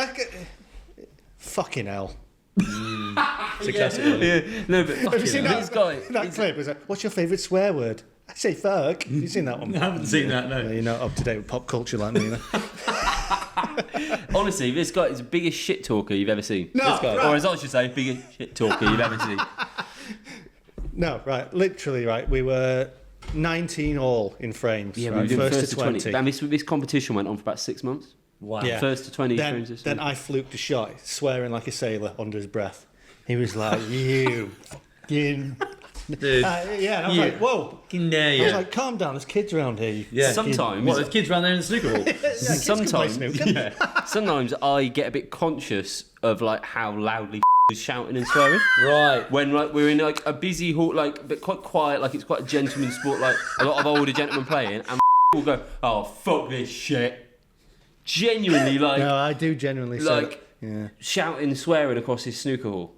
Fucking hell. It's a classic. No, but Have you seen this guy... that clip? Is like, what's your favourite swear word? I say fuck. Have you seen that one? I haven't seen that, no. You're not up to date with pop culture like me, you know? Honestly, this guy is the biggest shit talker you've ever seen. No, This guy. right. Or as I should say, biggest shit talker you've ever seen. No, right. Literally, right. We were 19 all in frames. Yeah, right? we were doing first to 20. And this competition went on for about 6 months. Wow. Yeah. First to 20 frames. Then I fluked a shot, swearing like a sailor under his breath. He was like, you fucking... Dude. And I was like, whoa. Dare I you. was like, calm down, there's kids around here. Yeah. Sometimes... What, there's kids around there in the snooker hall? Kids can play snooker. Sometimes I get a bit conscious of like how loudly is shouting and swearing. Right. When like we're in like a busy hall, like but quite quiet, like it's quite a gentleman's sport, like a lot of older gentlemen playing, and will go, oh fuck this shit. Genuinely like No, I do genuinely like yeah. shouting, swearing across his snooker hall.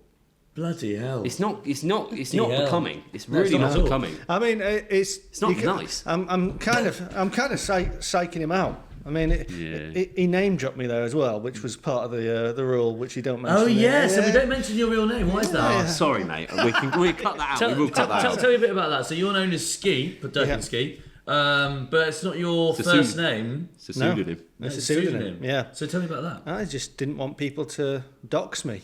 Bloody hell. It's not hell. becoming. It's No, it's really not not at all. becoming. I mean, it's not you can- nice. I'm kind of psyching him out. I mean, he name dropped me there as well, which was part of the rule, which you don't mention. Oh, yeah, so we don't mention your real name. Why is that? Oh, sorry, mate. We cut that out. We will cut that out. Tell me a bit about that. So you're known as Ski, for Durk Ski, but it's not your It's a first pseudonym. name. It's a pseudonym. It's a pseudonym. Yeah. So tell me about that. I just didn't want people to dox me.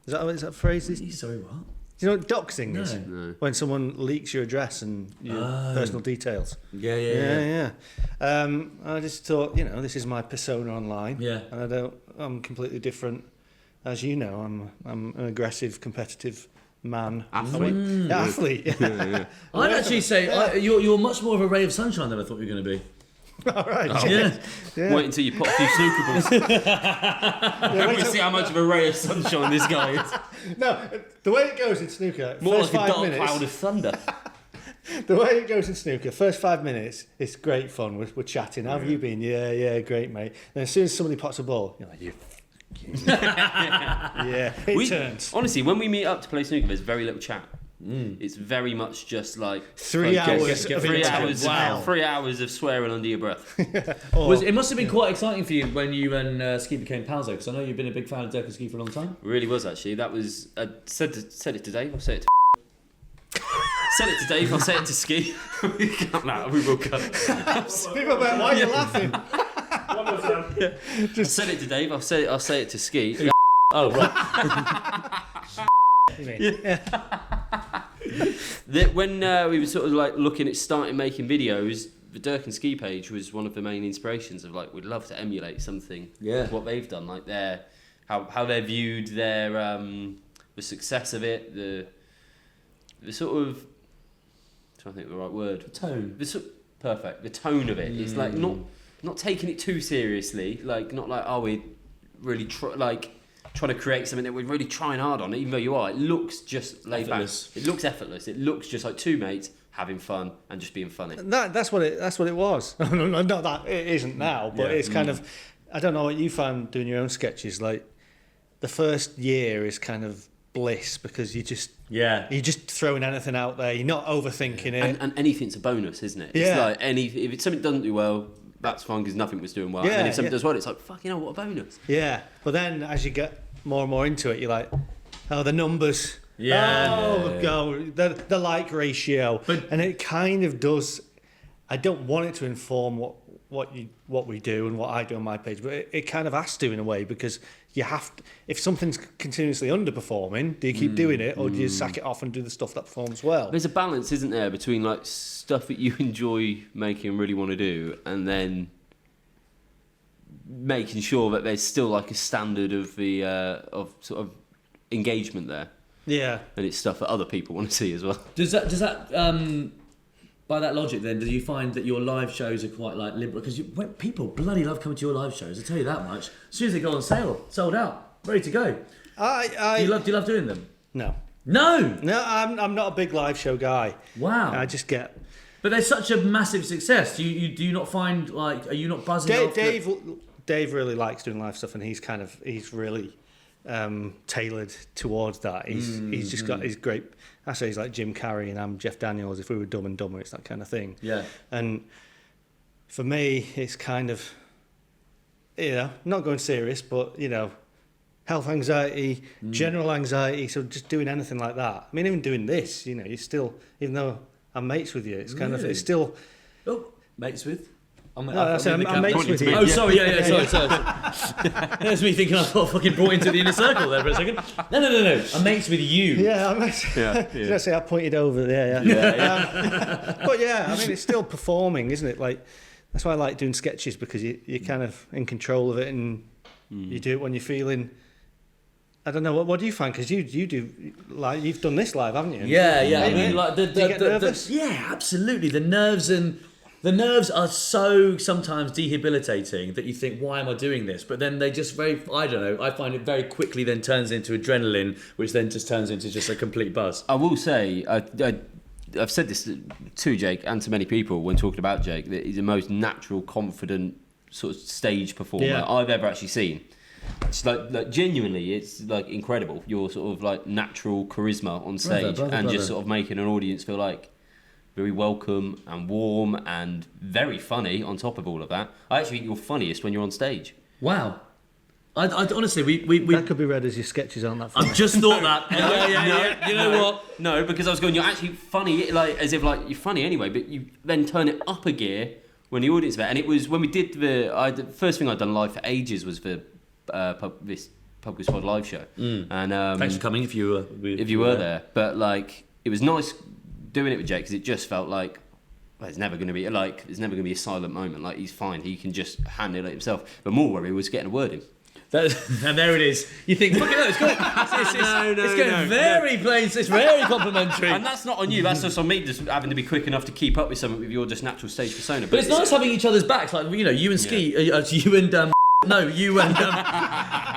Is that a phrase? Sorry, what? Do you know what doxing is? No. When someone leaks your address and your personal details. Yeah. I just thought, this is my persona online. Yeah. And I'm completely different. As you know, I'm an aggressive, competitive man. Athlete. Athlete. Yeah. I'd actually say you're much more of a ray of sunshine than I thought you were going to be. All right. Yeah. Wait until you put a few snooker balls. We'll see how much of a ray of sunshine this guy is. No, the way it goes in snooker, More first like a 5 dark minutes. cloud of thunder. The way it goes in snooker, first 5 minutes, it's great fun. We're chatting. How have you been? Yeah, great, mate. And as soon as somebody pots a ball, you're like, yeah, it turns. Honestly, when we meet up to play snooker, there's very little chat. It's very much just like 3 hours of 3 intense hours, hell. 3 hours of swearing under your breath. It must have been quite exciting for you when you and Ski became pals, though, because I know you've been a big fan of Durk Ski for a long time. It really was actually. That was said it to Dave. I'll say it to said it to Dave. I'll say it to Ski. We cut that. We will cut. People are like, why are you laughing? One more time. I said it to Dave. I'll say it to Ski. Oh, right. That when we were sort of like looking at starting making videos, the Durk and Ski page was one of the main inspirations of like we'd love to emulate something. Yeah. What they've done, like how they're viewed, their the the success of it, the sort of, I'm trying to think of the right word. Tone. Perfect. The tone of it. It's like not taking it too seriously. Like not like we really trying to create something that we're really trying hard on. Even though you are, it looks just laid Effortless. back. It looks effortless. It looks just like two mates having fun and just being funny. That's what it was. Not that it isn't now, but it's kind of. I don't know what you found doing your own sketches. Like the first year is kind of bliss because you're just throwing anything out there. You're not overthinking it, and anything's a bonus, isn't it? Yeah. It's like if it's something doesn't do well, that's fine because nothing was doing well. Yeah, and then if something does well, it's like fucking hell, what a bonus. Yeah, but then as you get more and more into it, you're like, oh, the numbers. Yeah. Oh, go the like ratio, and it kind of does. I don't want it to inform what we do and what I do on my page, but it kind of has to in a way because you have to, if something's continuously underperforming, do you keep doing it or do you sack it off and do the stuff that performs well? There's a balance, isn't there, between like stuff that you enjoy making and really want to do, and then making sure that there's still like a standard of the of sort of engagement there. Yeah, and it's stuff that other people want to see as well. Does that by that logic then, do you find that your live shows are quite like liberal? Because people bloody love coming to your live shows, I tell you that much. As soon as they go on sale, sold out, ready to go. Do you love doing them? No, I'm not a big live show guy. Wow. I just get. But they're such a massive success. Do you not find like, are you not buzzing off? Dave really likes doing live stuff, and he's really tailored towards that. He's just got his great. I say he's like Jim Carrey and I'm Jeff Daniels. If we were Dumb and Dumber, it's that kind of thing. Yeah. And for me, it's kind of, not going serious, but health anxiety, general anxiety. So just doing anything like that. I mean, even doing this, you're still, even though I'm mates with you, it's kind of, it's still. Oh, mates with. I'm mates with you. Oh, sorry, sorry. That's me thinking I got fucking brought into the inner circle there for a second. No. I'm mates with you. Yeah, I'm mates. Did I say I pointed over there? Yeah. But yeah, I mean, it's still performing, isn't it? Like, that's why I like doing sketches because you're kind of in control of it and you do it when you're feeling. I don't know. What do you find? Because you do like you've done this live, haven't you? Yeah. I mean, like do you get nervous? Yeah, absolutely. The nerves are so sometimes debilitating that you think, why am I doing this? But then they just I find it very quickly then turns into adrenaline, which then just turns into just a complete buzz. I will say, I've said this to Jake and to many people when talking about Jake, that he's the most natural, confident sort of stage performer I've ever actually seen. It's like genuinely, it's like incredible. Your sort of like natural charisma on stage and just sort of making an audience feel like very welcome and warm and very funny on top of all of that. I actually think you're funniest when you're on stage. Wow. I honestly, we that could be read as your sketches aren't that funny. I've just thought that. Yeah. You know what? No, because I was going, you're actually funny, like as if like you're funny anyway, but you then turn it up a gear when the audience is there. And it was when we did the first thing I'd done live for ages was the this Pub Squad live show. And thanks for coming if you were there. But like it was nice doing it with Jake because it just felt like there's never going to be a silent moment. Like he's fine, he can just handle it himself. But more worry was getting a word in. And there it is. You think, fucking hell, it's going very plain. It's very complimentary. And that's not on you. That's just on me, just having to be quick enough to keep up with something with your just natural stage persona. But it's nice having each other's backs. Like you and Ski, you and.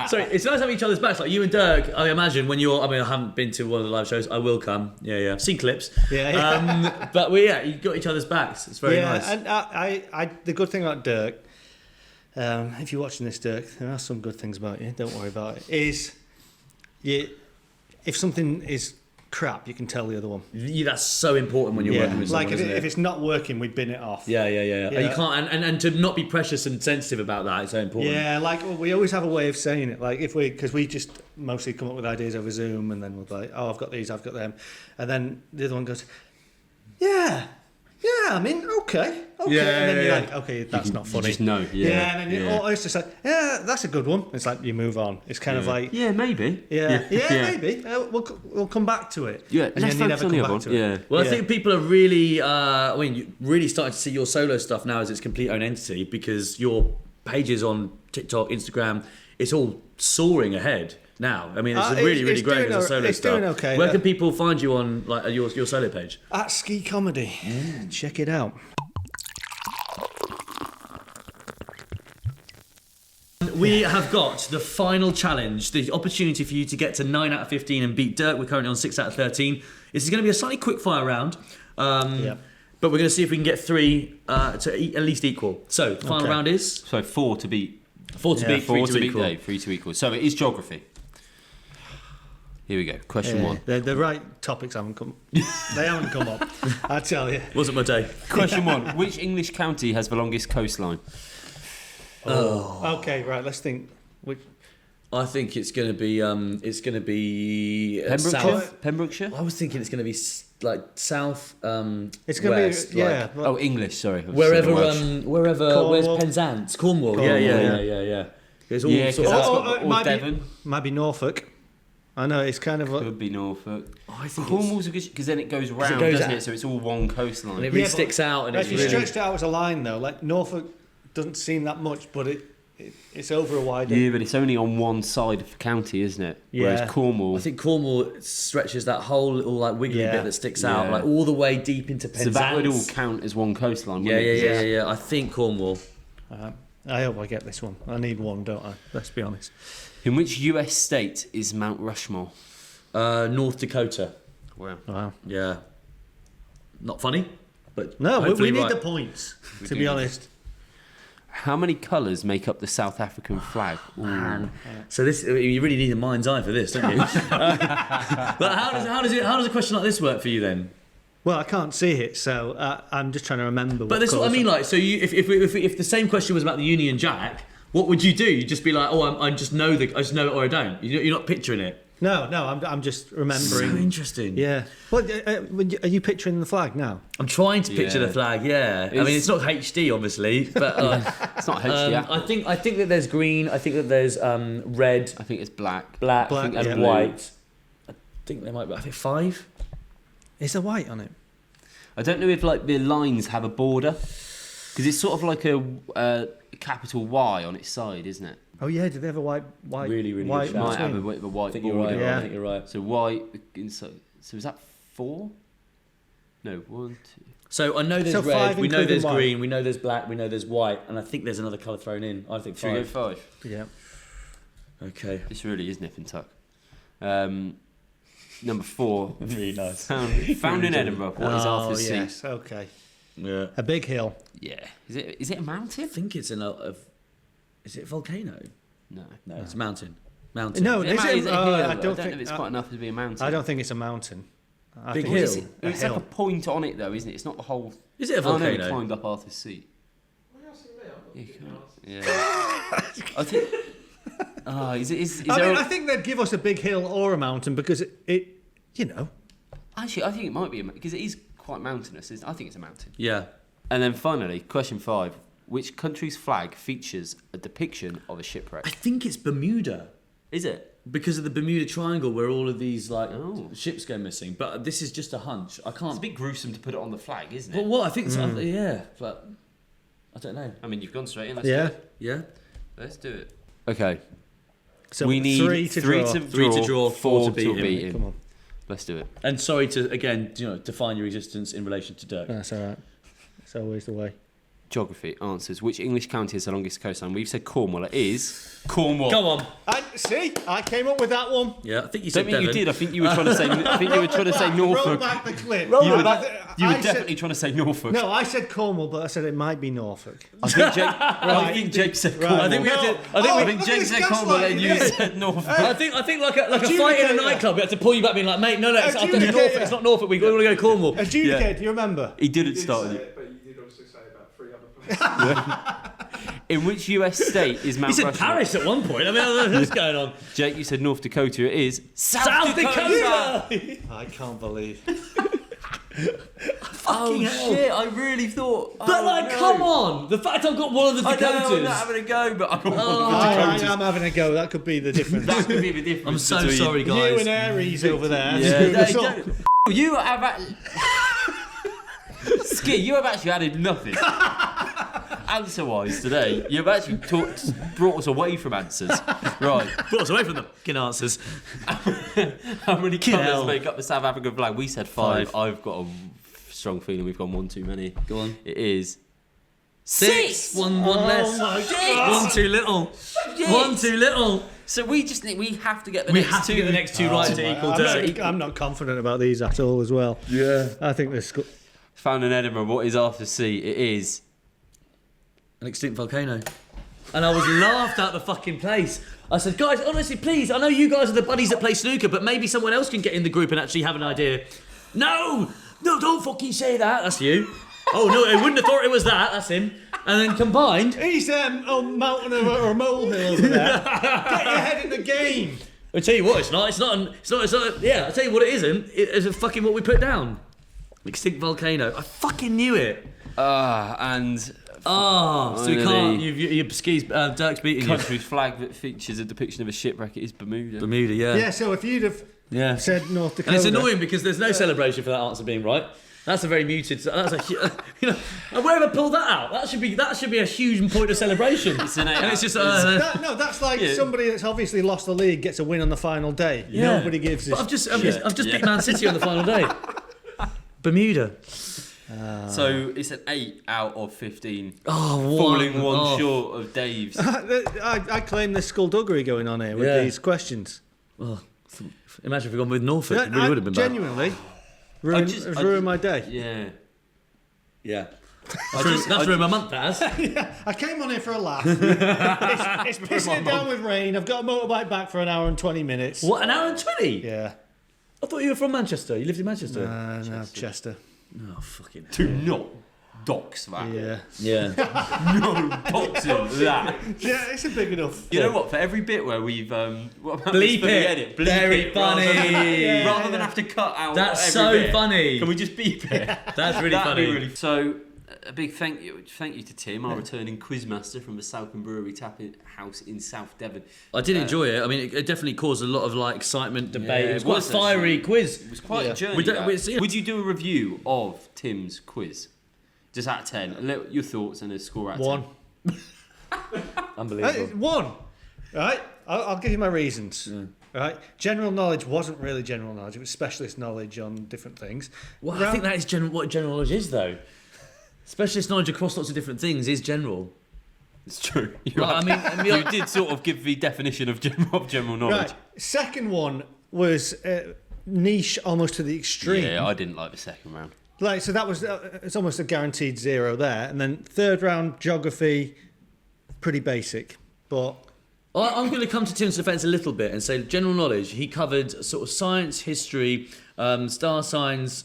Sorry, it's nice having each other's backs. Like you and Durk, I imagine when you're. I mean, I haven't been to one of the live shows. I will come. Yeah. I've seen clips. Yeah. But you got each other's backs. It's very nice. And I the good thing about Durk, if you're watching this, Durk, there are some good things about you. Don't worry about it. If something is crap, you can tell the other one. Yeah, that's so important when you're working with someone. Like if it's not working, we bin it off. Yeah. You can't, and to not be precious and sensitive about that is so important. Yeah, like we always have a way of saying it. Like because we just mostly come up with ideas over Zoom, and then we'll be like, oh, I've got these, I've got them, and then the other one goes, yeah. I mean, okay. And then you're like, okay, that's not funny. You just know. And then it's just like, yeah, that's a good one. It's like you move on. It's kind of like, maybe. Maybe. We'll come back to it. Yeah, and then you never come back to it. Yeah. Well, I think people are really, really starting to see your solo stuff now as its complete own entity because your pages on TikTok, Instagram, it's all soaring ahead. now. I mean, it's It's- really it's great doing as a solo it's star. doing okay, Where yeah. can people find you on like your solo page? At Ski Comedy. Check it out. We have got the final challenge, the opportunity for you to get to 9 out of 15 and beat Durk. We're currently on 6 out of 13. This is going to be a slightly quick fire round. Yeah. But we're going to see if we can get 3 to at least equal. So, the final round is So 4 to beat. 4 to beat, 3 4 to to beat equal. Dave, 3 to equal. So it is geography. Here we go. Question 1. The right topics haven't come. They haven't come up. I tell you. Wasn't my day. Question 1. Which English county has the longest coastline? Okay, right. Let's think. I think it's going to be Pembrokeshire? south. Pembrokeshire? I was thinking it's going to be like south. It's going west, to be like, Oh, English, sorry. wherever, where's Cornwall. Penzance? Cornwall. Cornwall, Yeah. It's all Yeah, sort because of. that's got or Devon. Might be Norfolk. I know it's kind of. Could be Norfolk. I think Cornwall's a good because then it goes round, goes doesn't out. it? So it's all one coastline. and it really Yeah, but sticks out. And If it's you really. stretched it out as a line though, like Norfolk doesn't seem that much, but it's over a wider. Yeah, but it's only on one side of the county, isn't it? Yeah. Whereas Cornwall. I think Cornwall stretches that whole little like wiggly Yeah. bit that sticks out, Yeah. like all the way deep into so Penzance. that would all count as one coastline, Yeah, wouldn't it? yeah. I think Cornwall. I hope I get this one. I need one, don't I? Let's be honest. In which US state is Mount Rushmore? North Dakota. Wow. Wow. Yeah. Not funny, but No, we hopefully need right. the points. We To do be need honest. How many colours make up the South African flag? Man. So this, you really need a mind's eye for this, don't you? But how does a question like this work for you then? Well, I can't see it, so I'm just trying to remember. But this is what I mean. Like, so you, if the same question was about the Union Jack, what would you do? You'd just be like, oh, I just know it or I don't. You're not picturing it. No, I'm just remembering. So interesting. Yeah. Well, are you picturing the flag now? I'm trying to picture Yeah. the flag. Yeah. I mean, it's not HD, obviously, but It's not HD. I think that there's green. I think that there's red, I think it's black. black, Black, and yeah. white. I think there might be. I think 5. Is there white on it? I don't know if like the lines have a border because it's sort of like a capital Y on its side, isn't it? Oh yeah, do they have a white? Really, really white good shout. Might have a, between? a white I think you're border. right. Yeah. I think you're right. So white inside. So is that 4? No, 1, 2. So I know there's So red. 5 We know including there's white. green. We know there's black. We know there's white, and I think there's another colour thrown in. I think Should we go 5. 5? Yeah. Okay. This really is nip and tuck. Number 4. Really nice. Found in Edinburgh. What is Arthur's Seat? yes. Okay. Yeah. A big hill. Yeah. Is it a mountain? I think it's is it a volcano? No. No, it's a mountain. Mountain. No, Is it, is a it? hill? I I don't don't think know if it's quite enough to be a mountain. I don't think it's a mountain. I Big think hill. It's a It's like a hill. point on it though, isn't it? It's not the whole. Is it a Oh no, we volcano? climbed up Arthur's Seat. What else is there? You can't. Yeah. I think. Is I there? mean, I think they'd give us a big hill or a mountain because it you know. Actually, I think it might be because it is quite mountainous. I think it's a mountain. Yeah. And then finally, question 5: which country's flag features a depiction of a shipwreck? I think it's Bermuda Is it? because of the Bermuda Triangle where all of these like Oh. ships go missing. But this is just a hunch. I It's can't. a bit gruesome to put it on the flag, isn't it? Well, what I think, yeah, but I don't know. I mean, you've gone straight in. Let's Yeah. do it. Yeah. Let's do it. Okay. So we need 3 to draw. 3 to draw, 4 to beat him. Come on. Let's do it. And sorry to again, define your existence in relation to Durk. That's all right. It's always the way. Geography answers. Which English county has the longest coastline? We've said Cornwall. It is Cornwall. Come on. I came up with that one. Yeah, I think you Don't said think you Devon. did. I think you were trying to say. I think you were trying to say Roll Norfolk. back the clip. You were, you were I said- definitely trying to say Norfolk. No, I said Cornwall, but I said it might be Norfolk. I think Jake said Cornwall. I think we have to. I think Jake said Cornwall and you said Norfolk. I think like a fight in a Adjudicator. nightclub. We had to pull you back, being like, mate, no, it's Adjudicator. Norfolk. It's not Norfolk. We want to go to Cornwall. Adjudicate, do you remember? He didn't You did start say it. it, but you did also say about 3 other places. In which US state is He Mount said Rushmore? Paris at one point. I mean, I don't know what's going on. Jake, you said North Dakota. It is South Dakota. I can't believe. Oh hell. shit! I really thought. But like, come on! The fact I've got one of the I know I'm Dakotas. not having a go, but I'm I am having a go. That could be the difference. That could be the difference. I'm so between- sorry, You guys. and Aries over there. Yeah, screwed they us up. don't- you have Ski, you have actually added nothing. answer-wise today, you've actually brought us away from answers. Right. Brought us away from the fucking answers. How many Hell. colours make up the South African flag? We said 5. I've got a strong feeling we've gone one too many. Go on. It is 6. One less. One too little. Shit. One too little. So we have to get the We next have two. to get the next 2 right to equal Dirk. I'm not confident about these at all as well. Yeah. I think this. Found in Edinburgh. What is after C? It is An extinct volcano. And I was laughed out the fucking place. I said, guys, honestly, please, I know you guys are the buddies that play snooker, but maybe someone else can get in the group and actually have an idea. No, don't fucking say that. That's you. Oh, no, I wouldn't have thought it was that. That's him. And then combined... He's on mountain or a molehill over there. Get your head in the game. I'll tell you what, it's not. Yeah, I'll tell you what it isn't. It's fucking what we put down. Extinct volcano. I fucking knew it. and So we can't. Dirk's beating you. country flag that features a depiction of a shipwreck. It is Bermuda. Bermuda, yeah. Yeah, so if you'd have said North Dakota. And it's annoying because there's no celebration for that answer being right. That's a very muted. That's whoever pulled that out, that should be a huge point of celebration. It's an 8 and it's just that's like somebody that's obviously lost the league gets a win on the final day. Yeah. Nobody gives But a I've just shit. beat Man City on the final day. Bermuda. So it's an 8 out of 15. Oh, falling one short of Dave's. I claim there's skullduggery going on here with these questions. Oh, imagine if we'd gone with Norfolk. It really would have been bad. Genuinely, ruined my day. Yeah. Yeah. That's ruined my month, that has. I came on here for a laugh. it's pissing it down with rain. I've got a motorbike back for an hour and 20 minutes. What, an hour and 20? Yeah. I thought you were from Manchester. You lived in Manchester? No, Chester. Oh, fucking Do not dox that. Yeah. Yeah. No doxing that. Yeah, it's a big enough. You know what? For every bit where we've what about Bleep this for the it. edit? Bleep Very it funny. Rather than have to cut out. That's every so bit. funny. Can we just beep it? That's really That'd funny. be really. So a big thank you to Tim, our returning quizmaster from the Southern Brewery Tap House in South Devon. I did enjoy it. I mean, it definitely caused a lot of excitement, debate. Yeah, it was quite a fiery quiz. It was quite a journey. We don't- that. we- Would you do a review of Tim's quiz? Just out of 10. Your thoughts and a score out of 10. 1. Unbelievable. 1. Right? I'll give you my reasons. Right? General knowledge wasn't really general knowledge. It was specialist knowledge on different things. Well, I think that is what general knowledge is, though. Specialist knowledge across lots of different things is general. It's true. Well, I mean, You did sort of give the definition of general knowledge. Right. Second one was niche almost to the extreme. Yeah, I didn't like the second round. So that was it's almost a guaranteed 0 there. And then third round geography, pretty basic, but I'm going to come to Tim's defence a little bit and say general knowledge. He covered sort of science, history, star signs,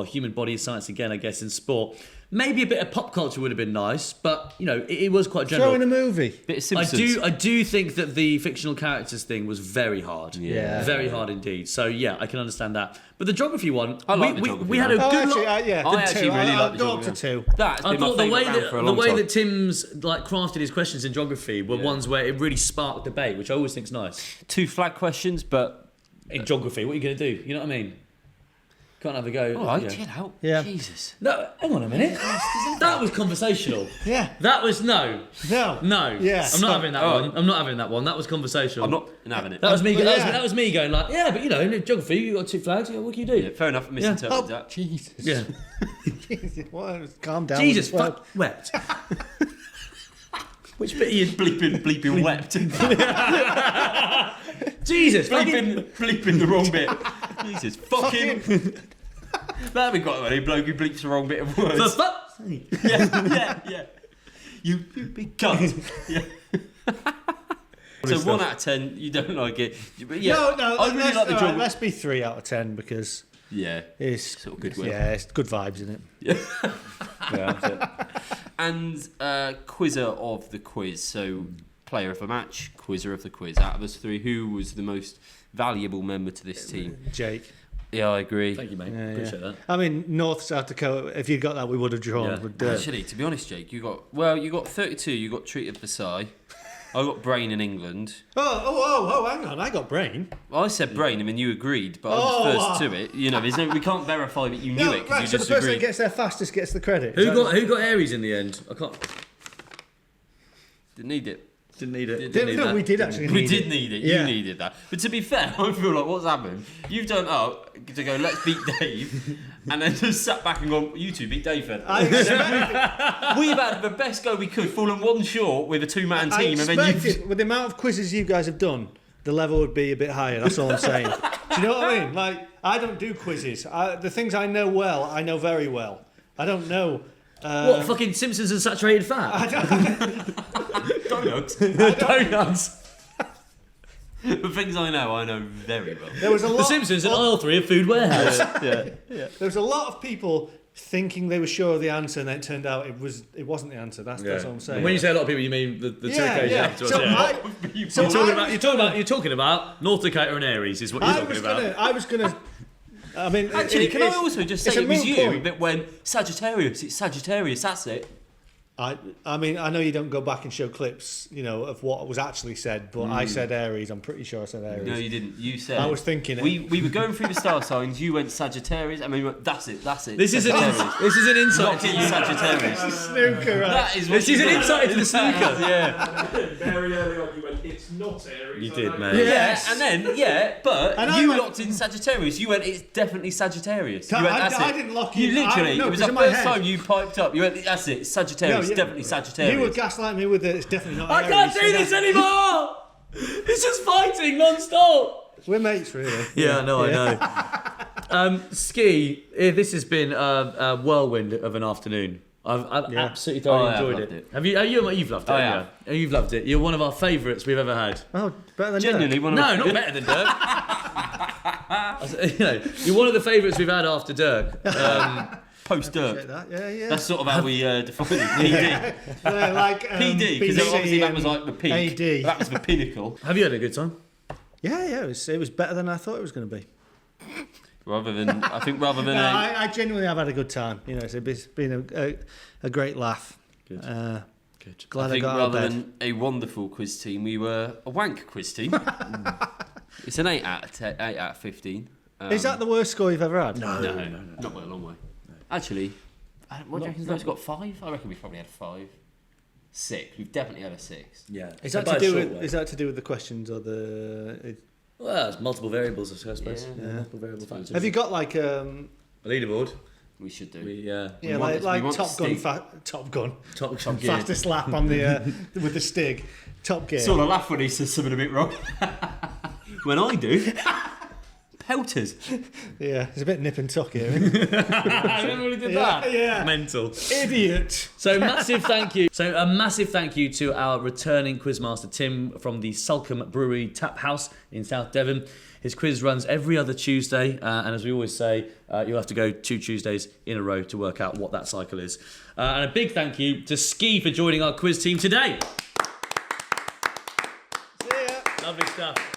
human body science again, I guess, in sport. Maybe a bit of pop culture would have been nice, but it was quite general. throw in a movie. Bit of Simpsons. I do think that the fictional characters thing was very hard. Yeah. Very hard indeed. So yeah, I can understand that. But the geography one, I like the geography we had a one. good actually, lot. yeah, I the actually 2. really I'll like the go up to geography 2. That's I been my thought the way favourite round for a that long time. Tim's crafted his questions in geography were ones where it really sparked debate, which I always think's nice. 2 flag questions, but In geography, what are you going to do? You know what I mean? Can't have a go. all right, yeah. chill out. Yeah. Jesus. No, hang on a minute. That was conversational. Yeah. That was no. No. Yeah. I'm not having that Oh. one. I'm not having that one. That was conversational. I'm not having it. That was me. Yeah. That was me going like, yeah, but in geography, you got 2 flags. Yeah, what can you do? Yeah, fair enough. Misinterpreted that. Jesus. Yeah. Well, calm down. Jesus, Well, fuck, wept. Which bit are you? Bleeping wept. Jesus, fucking. bleeping the wrong bit. Jesus, fucking. That'd be quite funny. Bloke who bleeps the wrong bit of For words. fuck's sake. Yeah. You big cunt. Yeah. So 1 out of 10, you don't like it. But yeah, No, I really like the geography. let's be 3 out of 10 because Yeah. it's Sort of good word. Yeah, it's good vibes in it. Yeah, that's it. And quizzer of the quiz. So player of the match, quizzer of the quiz. Out of us 3, who was the most valuable member to this team? Jake. Yeah, I agree. Thank you, mate. Yeah, Appreciate yeah. that. I mean, North, South Dakota, if you got that, we would have drawn. Yeah. But, Actually, to be honest, Jake, you got 32. You got Treat of Versailles. I got Brain in England. Oh, hang on. I got brain. Well, I said Brain. I mean, you agreed, but I was first to it. We can't verify that you knew it because you so just the person that agreed. gets there fastest gets the credit. Who got Aries in the end? I can't. Didn't need it. Didn't need it. Didn't need No, that. we did actually We need did it. need it. Yeah. You needed that. But to be fair, I feel like what's happened? You've done up to go, let's beat Dave, and then just sat back and gone, you two beat Dave then. We've had the best go we could, fallen one short with a two-man I team, and then expected, you. with the amount of quizzes you guys have done, the level would be a bit higher. That's all I'm saying. Do you know what I mean? Like, I don't do quizzes. The things I know well, I know very well. I don't know. What, fucking Simpsons and saturated fat? Donuts. Donuts. The things I know very well. There was a lot. The Simpsons and aisle 3 of Food Warehouse. There was a lot of people thinking they were sure of the answer, and then it turned out it wasn't the answer. That's what I'm saying. When you say a lot of people, you mean the two Yeah, occasions yeah. afterwards. So yeah. You're talking about North Dakota and Aries is what you're talking about. I was gonna. I mean, Actually, can I also just say it's a it was moot you point. that when Sagittarius, it's Sagittarius, that's it. I mean, I know you don't go back and show clips, of what was actually said, but I said Aries. I'm pretty sure I said Aries. No, you didn't. You said. I was thinking it. We were going through the star signs. You went Sagittarius. I mean, we went, that's it. This is an insight Not to in you. Sagittarius. Snooker, right? That is. This is an insight into the snooker. Yeah. Very early on, you went, it's not Aries. You I did, know man. Yeah, Yes. and then but And I you went- locked in Sagittarius. You went, it's definitely Sagittarius. You I- went, that's I it. didn't lock You in. literally. No, it was because the in my first head- time you piped up. You went, that's it. Sagittarius. No, yeah. Definitely Sagittarius. You were gaslighting me with it. It's definitely not I Aries. can't do so this that- anymore! It's just fighting non-stop! We're mates, really. Yeah, I know. Ski, this has been a whirlwind of an afternoon. I've absolutely thoroughly I have enjoyed loved it. it. Have you? You've loved it. I haven't you? You've loved it. You're one of our favourites we've ever had. Oh, better than Genuinely one of No, the- not better than Durk. You're one of the favourites we've had after Durk. Post Dirk. Dirk. That. Yeah. That's sort of how we define it. PD. Yeah, like PD, because BC obviously that was and like the peak. AD. That was the pinnacle. Have you had a good time? Yeah. It was better than I thought it was going to be. Rather than No, I genuinely have had a good time. It's been a great laugh. Good. Good. Glad I think got out of rather bed. than a wonderful quiz team, we were a wank quiz team. It's an 8 out of 15. Is that the worst score you've ever had? No, not by a long way. Actually, what do you reckon? Those got 5? I reckon we probably had 5. 6. We've definitely had a 6. Yeah. Is that to do with the questions or the? Well, it's multiple variables, I suppose. Yeah. Multiple variable factors. Have you got like a leaderboard? We should do. yeah, We want like we want Top Gun, Stig. Top Gun, Top Gear. fastest lap on the with the Stig, Top Gear. Sort of laugh when he says something a bit wrong. When I do. Pelters. Yeah, it's a bit nip and tuck here. Isn't it? I remember when he did that. Yeah. Mental. Idiot. So massive thank you. So a massive thank you to our returning quizmaster Tim from the Sulcombe Brewery Tap House in South Devon. His quiz runs every other Tuesday, and as we always say, you'll have to go 2 Tuesdays in a row to work out what that cycle is. And a big thank you to Ski for joining our quiz team today. See ya. Lovely stuff.